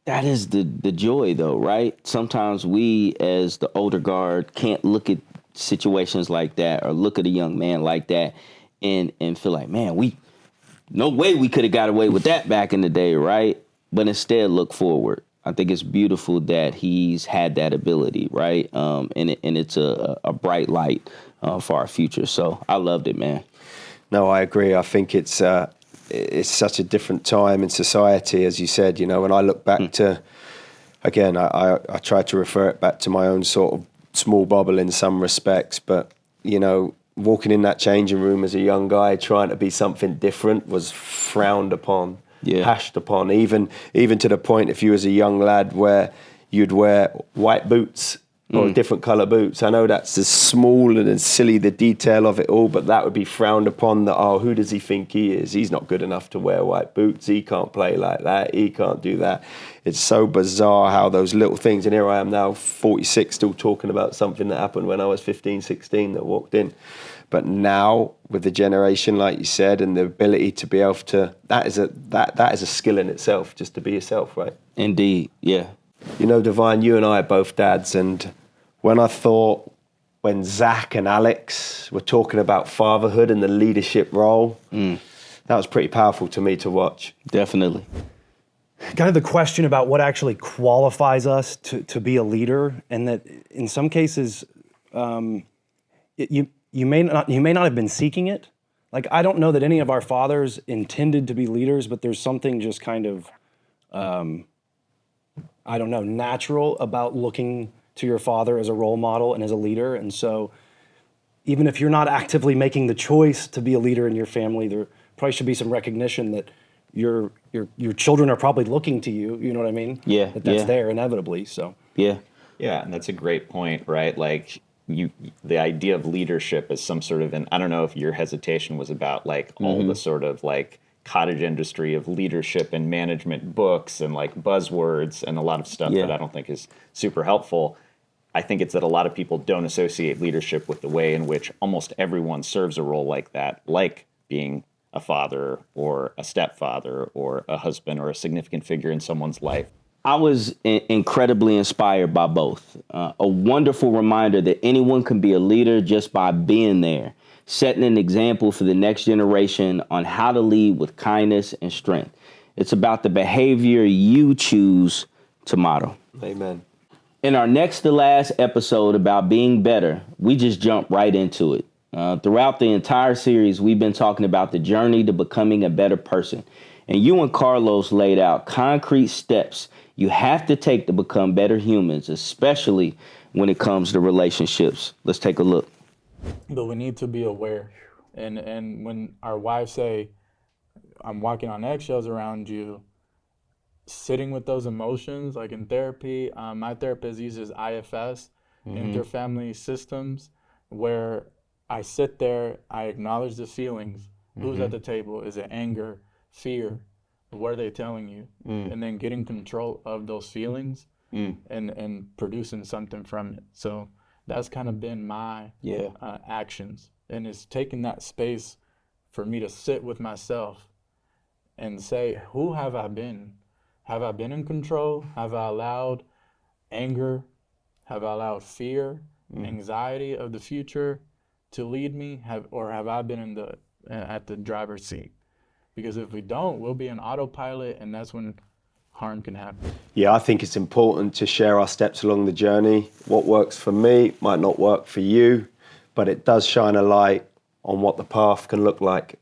S1: that is the joy, though, right? Sometimes we, as the older guard, can't look at situations like that or look at a young man like that and feel like, man, no way we could have got away with that back in the day, right? But instead look forward. I think it's beautiful that he's had that ability, right? And it's a bright light for our future. So I loved it, man.
S2: No, I agree. I think it's such a different time in society, as you said. When I look back to, again, I try to refer it back to my own sort of small bubble in some respects, but walking in that changing room as a young guy trying to be something different was frowned upon, hashed upon, even to the point if you was a young lad where you'd wear white boots or different colour boots. I know that's as small and as silly the detail of it all, but that would be frowned upon, that, who does he think he is? He's not good enough to wear white boots. He can't play like that. He can't do that. It's so bizarre how those little things, and here I am now, 46, still talking about something that happened when I was 15, 16 that walked in. But now, with the generation, like you said, and the ability to be able to, that is a skill in itself, just to be yourself, right?
S1: Indeed, yeah.
S2: Devine, you and I are both dads, and when Zach and Alex were talking about fatherhood and the leadership role, that was pretty powerful to me to watch.
S1: Definitely.
S12: Kind of the question about what actually qualifies us to be a leader, and that in some cases, you may not have been seeking it. Like, I don't know that any of our fathers intended to be leaders, but there's something just kind of, natural about looking to your father as a role model and as a leader. And so even if you're not actively making the choice to be a leader in your family, there probably should be some recognition that your children are probably looking to you, you know what I mean?
S1: Yeah.
S12: That's there inevitably, so.
S1: Yeah.
S11: Yeah, and that's a great point, right? Like the idea of leadership is some sort of I don't know if your hesitation was about like all the sort of like cottage industry of leadership and management books and like buzzwords and a lot of stuff that I don't think is super helpful. I think it's that a lot of people don't associate leadership with the way in which almost everyone serves a role like that, like being a father or a stepfather or a husband or a significant figure in someone's life.
S1: I was incredibly inspired by both. A wonderful reminder that anyone can be a leader just by being there, setting an example for the next generation on how to lead with kindness and strength. It's about the behavior you choose to model.
S2: Amen.
S1: In our next to last episode about being better, we just jump right into it. Throughout the entire series, we've been talking about the journey to becoming a better person. And you and Carlos laid out concrete steps you have to take to become better humans, especially when it comes to relationships. Let's take a look.
S13: But we need to be aware. And when our wives say, I'm walking on eggshells around you, sitting with those emotions, like in therapy, my therapist uses IFS, interfamily systems, where I sit there, I acknowledge the feelings. Who's at the table? Is it anger, fear? What are they telling you? And then getting control of those feelings and producing something from it. So that's kind of been my actions. And it's taking that space for me to sit with myself and say, who have I been? Have I been in control? Have I allowed anger? Have I allowed fear, anxiety of the future to lead me? Or have I been at the driver's seat? Because if we don't, we'll be an autopilot, and that's when harm can happen.
S2: Yeah, I think it's important to share our steps along the journey. What works for me might not work for you, but it does shine a light on what the path can look like.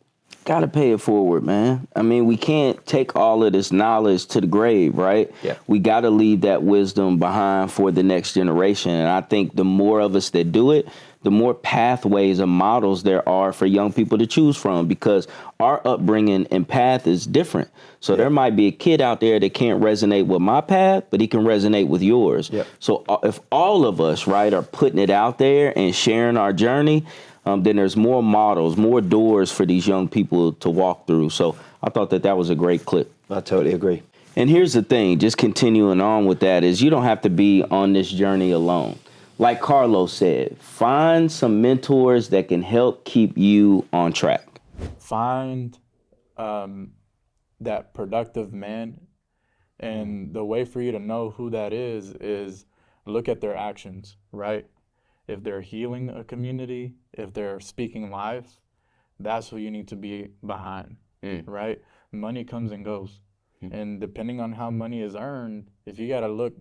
S1: Got to pay it forward, man. I mean, we can't take all of this knowledge to the grave, right?
S2: Yeah.
S1: We got to leave that wisdom behind for the next generation. And I think the more of us that do it, the more pathways and models there are for young people to choose from, because our upbringing and path is different. So there might be a kid out there that can't resonate with my path, but he can resonate with yours. Yep. So if all of us, right, are putting it out there and sharing our journey, then there's more models, more doors for these young people to walk through. So I thought that was a great clip.
S2: I totally agree.
S1: And here's the thing, just continuing on with that, is you don't have to be on this journey alone. Like Carlos said, find some mentors that can help keep you on track.
S13: Find that productive man. And the way for you to know who that is look at their actions, right? If they're healing a community, if they're speaking life, that's who you need to be behind, right? Money comes and goes. And depending on how money is earned, if you got to look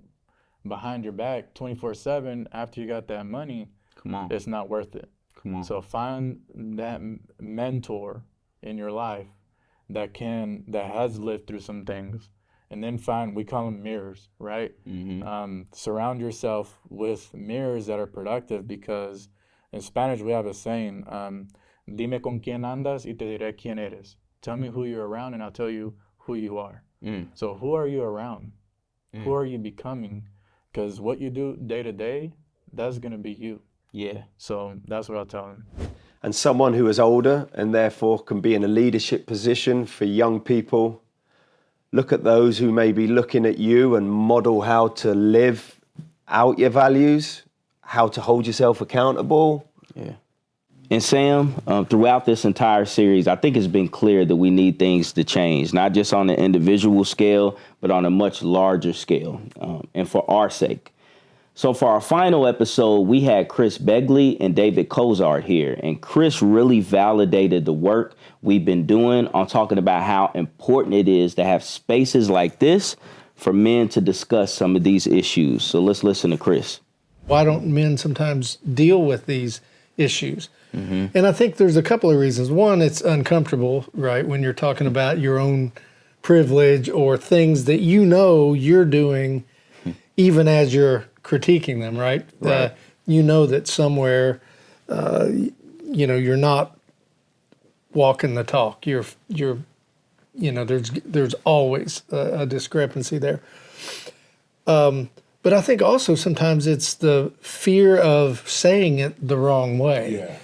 S13: behind your back 24/7 after you got that money, it's not worth it. So find that mentor in your life that has lived through some things, and then we call them mirrors, right? Surround yourself with mirrors that are productive, because in Spanish we have a saying, dime con quién andas y te diré quién eres. Tell me who you're around and I'll tell you who you are. So who are you around? Who are you becoming? Because what you do day to day, that's going to be you.
S1: Yeah.
S13: So that's what I'll tell them.
S2: And someone who is older and therefore can be in a leadership position for young people, look at those who may be looking at you and model how to live out your values, how to hold yourself accountable.
S1: Yeah. And Sam, throughout this entire series, I think it's been clear that we need things to change, not just on an individual scale, but on a much larger scale, and for our sake. So for our final episode, we had Chris Begley and David Cozart here, and Chris really validated the work we've been doing on talking about how important it is to have spaces like this for men to discuss some of these issues. So let's listen to Chris.
S14: Why don't men sometimes deal with these issues? And I think there's a couple of reasons. One, it's uncomfortable, right, when you're talking about your own privilege or things that you know you're doing even as you're critiquing them, right? You know that somewhere, you're not walking the talk. You're there's always a discrepancy there. But I think also sometimes it's the fear of saying it the wrong way.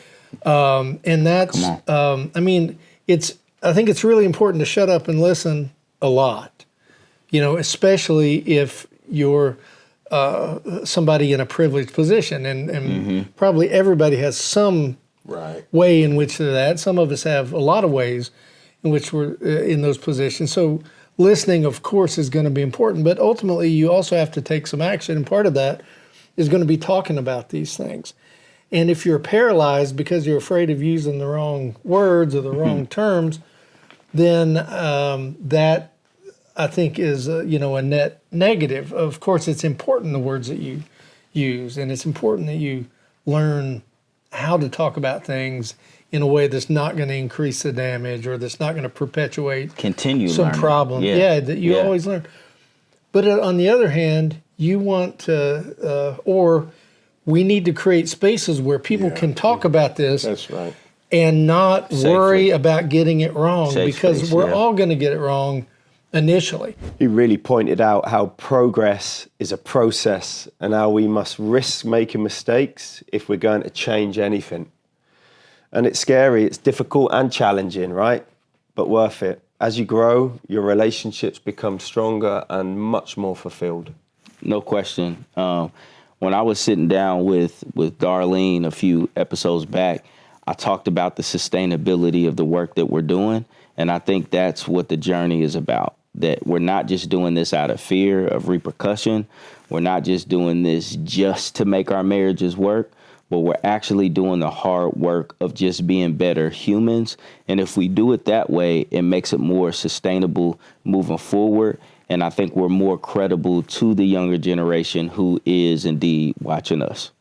S14: And that's, I mean, I think it's really important to shut up and listen a lot, you know, especially if you're somebody in a privileged position. And probably everybody has some way in which they're that. Some of us have a lot of ways in which we're in those positions. So listening, of course, is going to be important, but ultimately you also have to take some action. And part of that is going to be talking about these things. And if you're paralyzed because you're afraid of using the wrong words or the wrong terms, then that, I think, is a net negative. Of course, it's important, the words that you use, and it's important that you learn how to talk about things in a way that's not going to increase the damage or that's not going to perpetuate some
S1: learning.
S14: problem. That you always learn. But on the other hand, you want to, or we need to create spaces where people can talk about this.
S15: That's right.
S14: And not
S1: Safely.
S14: worry about getting it wrong,
S1: Safe
S14: because
S1: space,
S14: we're all going to get it wrong initially.
S2: He really pointed out how progress is a process and how we must risk making mistakes if we're going to change anything. And it's scary, it's difficult and challenging, right? But worth it. As you grow, your relationships become stronger and much more fulfilled.
S1: No question. When I was sitting down with Darlene a few episodes back, I talked about the sustainability of the work that we're doing. And I think that's what the journey is about, that we're not just doing this out of fear of repercussion. We're not just doing this just to make our marriages work, but we're actually doing the hard work of just being better humans. And if we do it that way, it makes it more sustainable moving forward. And I think we're more credible to the younger generation who is indeed watching us.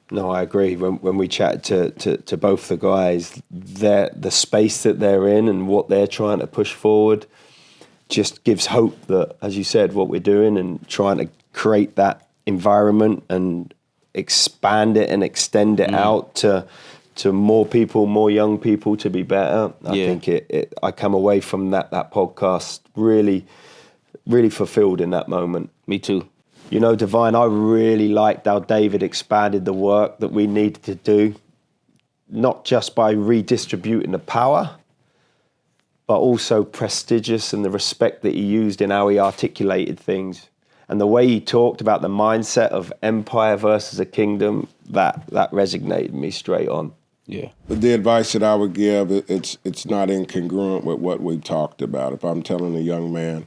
S2: No, I agree. When we chat to both the guys, the space that they're in and what they're trying to push forward just gives hope that, as you said, what we're doing and trying to create that environment and expand it and extend it out to more people, more young people to be better. I think I come away from that podcast really fulfilled in that moment.
S1: Me too.
S2: You know, Devine, I really liked how David expanded the work that we needed to do, not just by redistributing the power, but also prestigious and the respect that he used in how he articulated things. And the way he talked about the mindset of empire versus a kingdom, that resonated me straight on.
S1: Yeah.
S15: The advice that I would give, it's not incongruent with what we've talked about. If I'm telling a young man,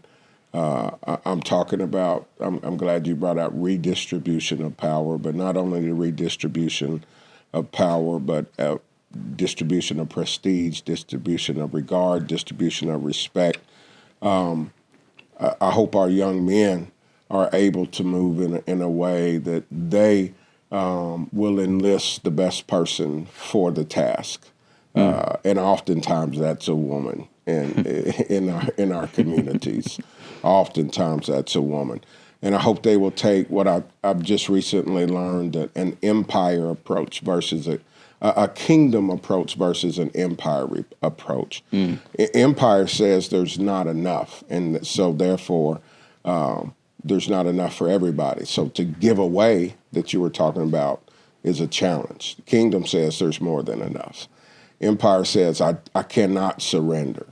S15: I'm talking about, I'm glad you brought out redistribution of power, but not only the redistribution of power, but distribution of prestige, distribution of regard, distribution of respect. I hope our young men are able to move in a way that they will enlist the best person for the task. And oftentimes that's a woman in our communities. Oftentimes that's a woman. And I hope they will take what I've just recently learned, an empire approach versus a kingdom approach versus an empire approach. Empire says there's not enough, and so therefore there's not enough for everybody. So to give away, that you were talking about, is a challenge. Kingdom says there's more than enough. Empire says I cannot surrender.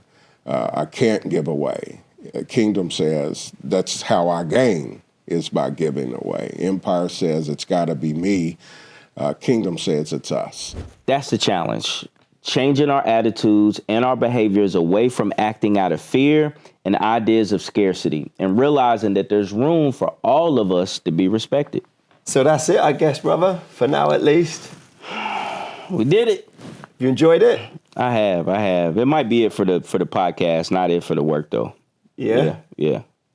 S15: I can't give away. Kingdom says that's how I gain, is by giving away. Empire says it's got to be me. Kingdom says it's us.
S1: That's the challenge. Changing our attitudes and our behaviors away from acting out of fear and ideas of scarcity, and realizing that there's room for all of us to be respected.
S2: So that's it, I guess, brother, for now at least.
S1: We did it.
S2: You enjoyed it?
S1: I have. It might be it for the podcast, not it for the work though.
S2: Yeah.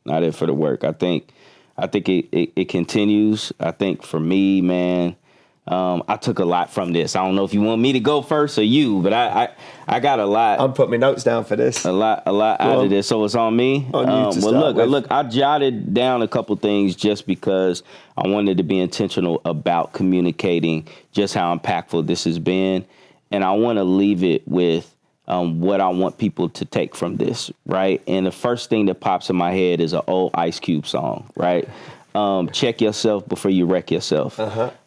S1: Not it for the work. I think it continues. I think for me, man, I took a lot from this. I don't know if you want me to go first or you, but I got a lot.
S2: I'm putting my notes down for this.
S1: A lot out of this. So it's on me. Look, I jotted down a couple things just because I wanted to be intentional about communicating just how impactful this has been. And I want to leave it with what I want people to take from this, right? And the first thing that pops in my head is an old Ice Cube song, right? check yourself before you wreck yourself.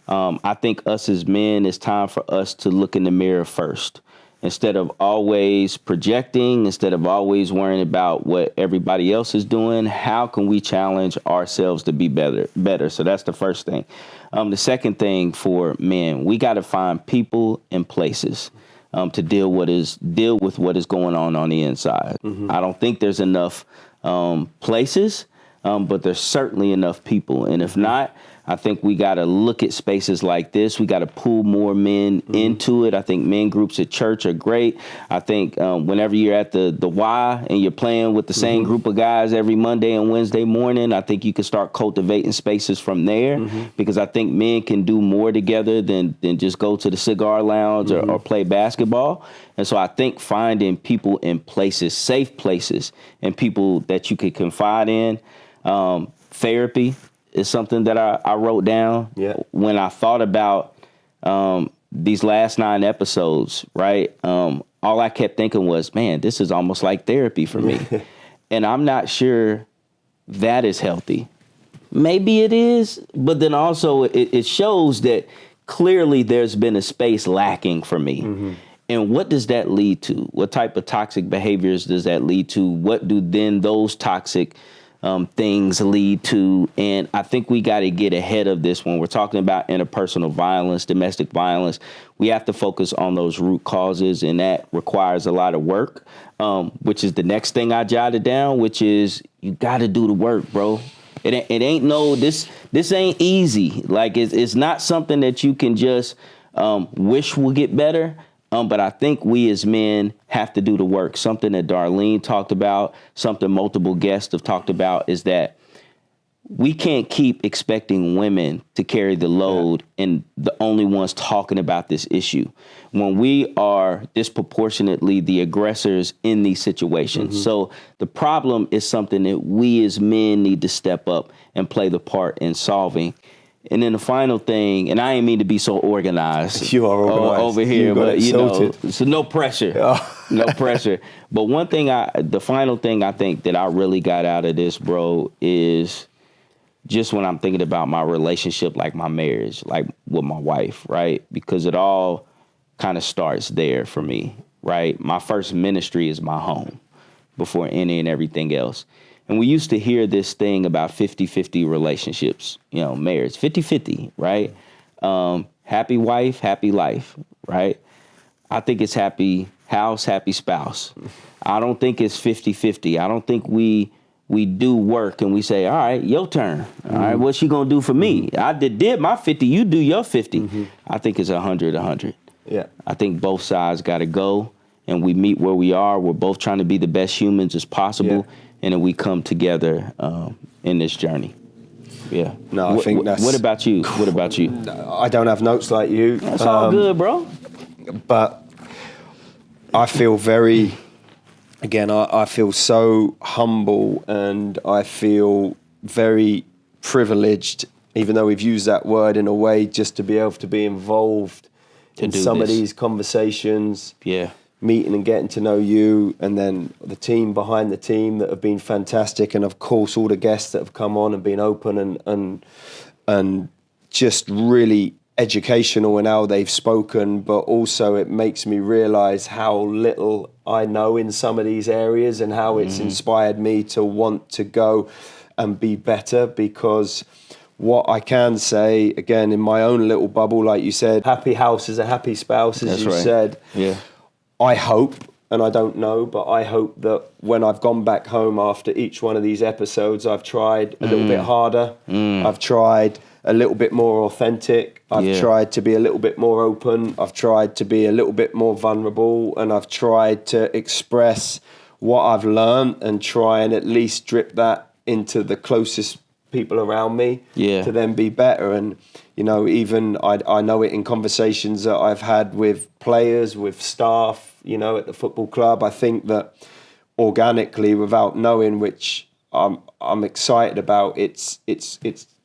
S1: I think us as men, it's time for us to look in the mirror first. Instead of always projecting, instead of always worrying about what everybody else is doing, how can we challenge ourselves to be better? So that's the first thing. The second thing for men, we got to find people and places to deal with what is going on the inside. I don't think there's enough places, but there's certainly enough people. And if not, I think we got to look at spaces like this. We got to pull more men into it. I think men groups at church are great. I think whenever you're at the Y and you're playing with the same group of guys every Monday and Wednesday morning, I think you can start cultivating spaces from there, because I think men can do more together than just go to the cigar lounge or play basketball. And so I think finding people in places, safe places, and people that you could confide in. Therapy is something that I wrote down when I thought about these last 9 episodes, right? All I kept thinking was, man, this is almost like therapy for me. And I'm not sure that is healthy. Maybe it is, but then also it shows that clearly there's been a space lacking for me. And what does that lead to? What type of toxic behaviors does that lead to? What do then those toxic things lead to? And I think we got to get ahead of this when we're talking about interpersonal violence, domestic violence. We have to focus on those root causes, and that requires a lot of work, which is the next thing I jotted down, which is you got to do the work, bro. It ain't this ain't easy. Like it's not something that you can just wish will get better. But I think we as men have to do the work. Something that Darlene talked about, something multiple guests have talked about, is that we can't keep expecting women to carry the load and the only ones talking about this issue when we are disproportionately the aggressors in these situations. So the problem is something that we as men need to step up and play the part in solving. And then the final thing, and I ain't mean to be so organized.
S2: You are organized
S1: over here, but so no pressure, no pressure. But the final thing I think that I really got out of this, bro, is just when I'm thinking about my relationship, like my marriage, like with my wife, right? Because it all kind of starts there for me, right? My first ministry is my home before any and everything else. And we used to hear this thing about 50-50 relationships, marriage, 50-50, right? Happy wife, happy life, right? I think it's happy house, happy spouse. I don't think it's 50-50. I don't think we do work and we say, all right, your turn. All right, what's she gonna do for me? I did my 50, you do your 50. I think it's 100-100.
S2: Yeah.
S1: I think both sides gotta go and we meet where we are. We're both trying to be the best humans as possible. Yeah. And then we come together in this journey. Yeah.
S2: No, I think that's...
S1: What about you? What about you?
S2: I don't have notes like you.
S1: That's all good, bro.
S2: But I feel very... Again, I feel so humble and I feel very privileged, even though we've used that word in a way just to be able to be involved in some of these conversations.
S1: Yeah.
S2: Meeting and getting to know you, and then the team behind the team that have been fantastic, and of course all the guests that have come on and been open and just really educational in how they've spoken. But also it makes me realize how little I know in some of these areas and how it's inspired me to want to go and be better, because what I can say, again, in my own little bubble, like you said, happy house is a happy spouse, as you said.
S1: Yeah.
S2: I hope, and I don't know, but I hope that when I've gone back home after each one of these episodes, I've tried a little bit harder. I've tried a little bit more authentic. I've tried to be a little bit more open. I've tried to be a little bit more vulnerable, and I've tried to express what I've learned and try and at least drip that into the closest people around me to then be better. And even I know it in conversations that I've had with players, with staff, at the football club. I think that organically, without knowing, which I'm excited about, it's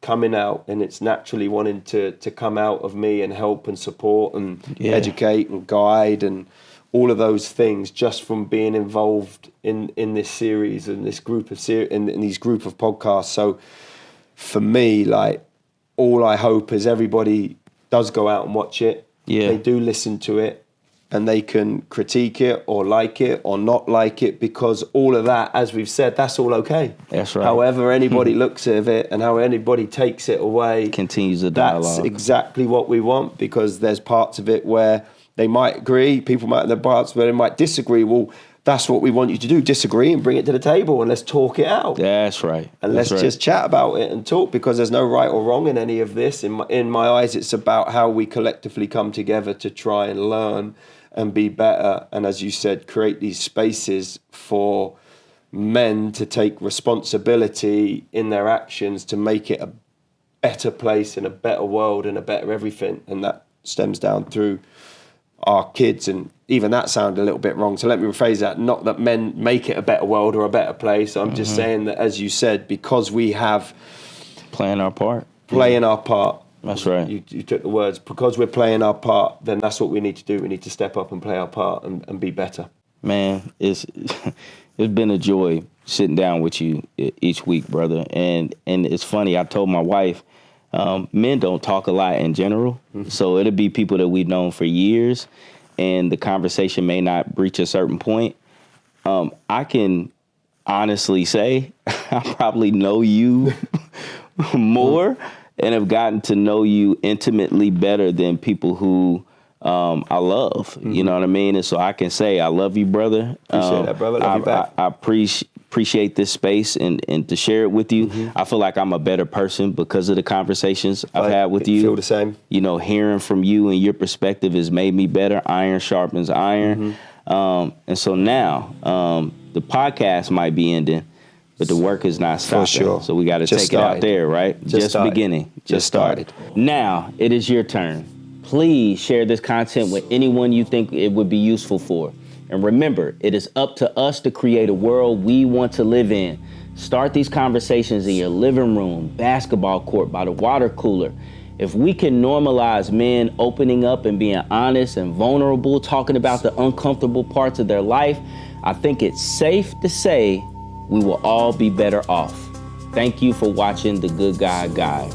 S2: coming out, and it's naturally wanting to come out of me and help and support and educate and guide and all of those things, just from being involved in this series and this group of in these group of podcasts. So for me, like, all I hope is everybody does go out and watch it.
S1: Yeah.
S2: They do listen to it, and they can critique it or like it or not like it, because all of that, as we've said, that's all okay.
S1: That's right.
S2: However anybody looks at it and how anybody takes it away,
S1: continues the dialogue.
S2: That's exactly what we want, because there's parts of it where they might agree, people might, there are parts where they might disagree. Well, that's what we want you to do, disagree and bring it to the table and let's talk it out.
S1: That's right.
S2: And let's just chat about it and talk, because there's no right or wrong in any of this. In my eyes, it's about how we collectively come together to try and learn and be better. And as you said, create these spaces for men to take responsibility in their actions to make it a better place and a better world and a better everything. And that stems down through our kids, and even that sounded a little bit wrong. So let me rephrase that. Not that men make it a better world or a better place. I'm just saying that, as you said, because we have
S1: playing our part.
S2: That's right. You took the words. Because we're playing our part, then that's what we need to do. We need to step up and play our part and be better.
S1: Man, it's been a joy sitting down with you each week, brother. And it's funny, I told my wife, men don't talk a lot in general. So it'll be people that we've known for years, and the conversation may not reach a certain point. I can honestly say I probably know you more and have gotten to know you intimately better than people who I love. You know what I mean? And so I can say, I love you, brother.
S2: Appreciate that, brother. Love you back.
S1: I appreciate this space and to share it with you. I feel like I'm a better person because of the conversations I've had with you.
S2: Feel the same.
S1: You know, hearing from you and your perspective has made me better. Iron sharpens iron. And so now the podcast might be ending, but the work is not stopping.
S2: For sure.
S1: So we got to take it out there, right? Just beginning. Just started. Now it is your turn. Please share this content with anyone you think it would be useful for. And remember, it is up to us to create a world we want to live in. Start these conversations in your living room, basketball court, by the water cooler. If we can normalize men opening up and being honest and vulnerable, talking about the uncomfortable parts of their life, I think it's safe to say we will all be better off. Thank you for watching The Good Guy Guide.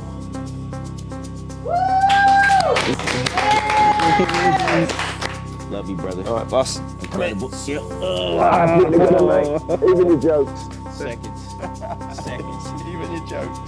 S1: Love you, brother.
S2: All right, boss.
S1: Incredible.
S2: Even your jokes.
S1: Seconds.
S2: Even your jokes.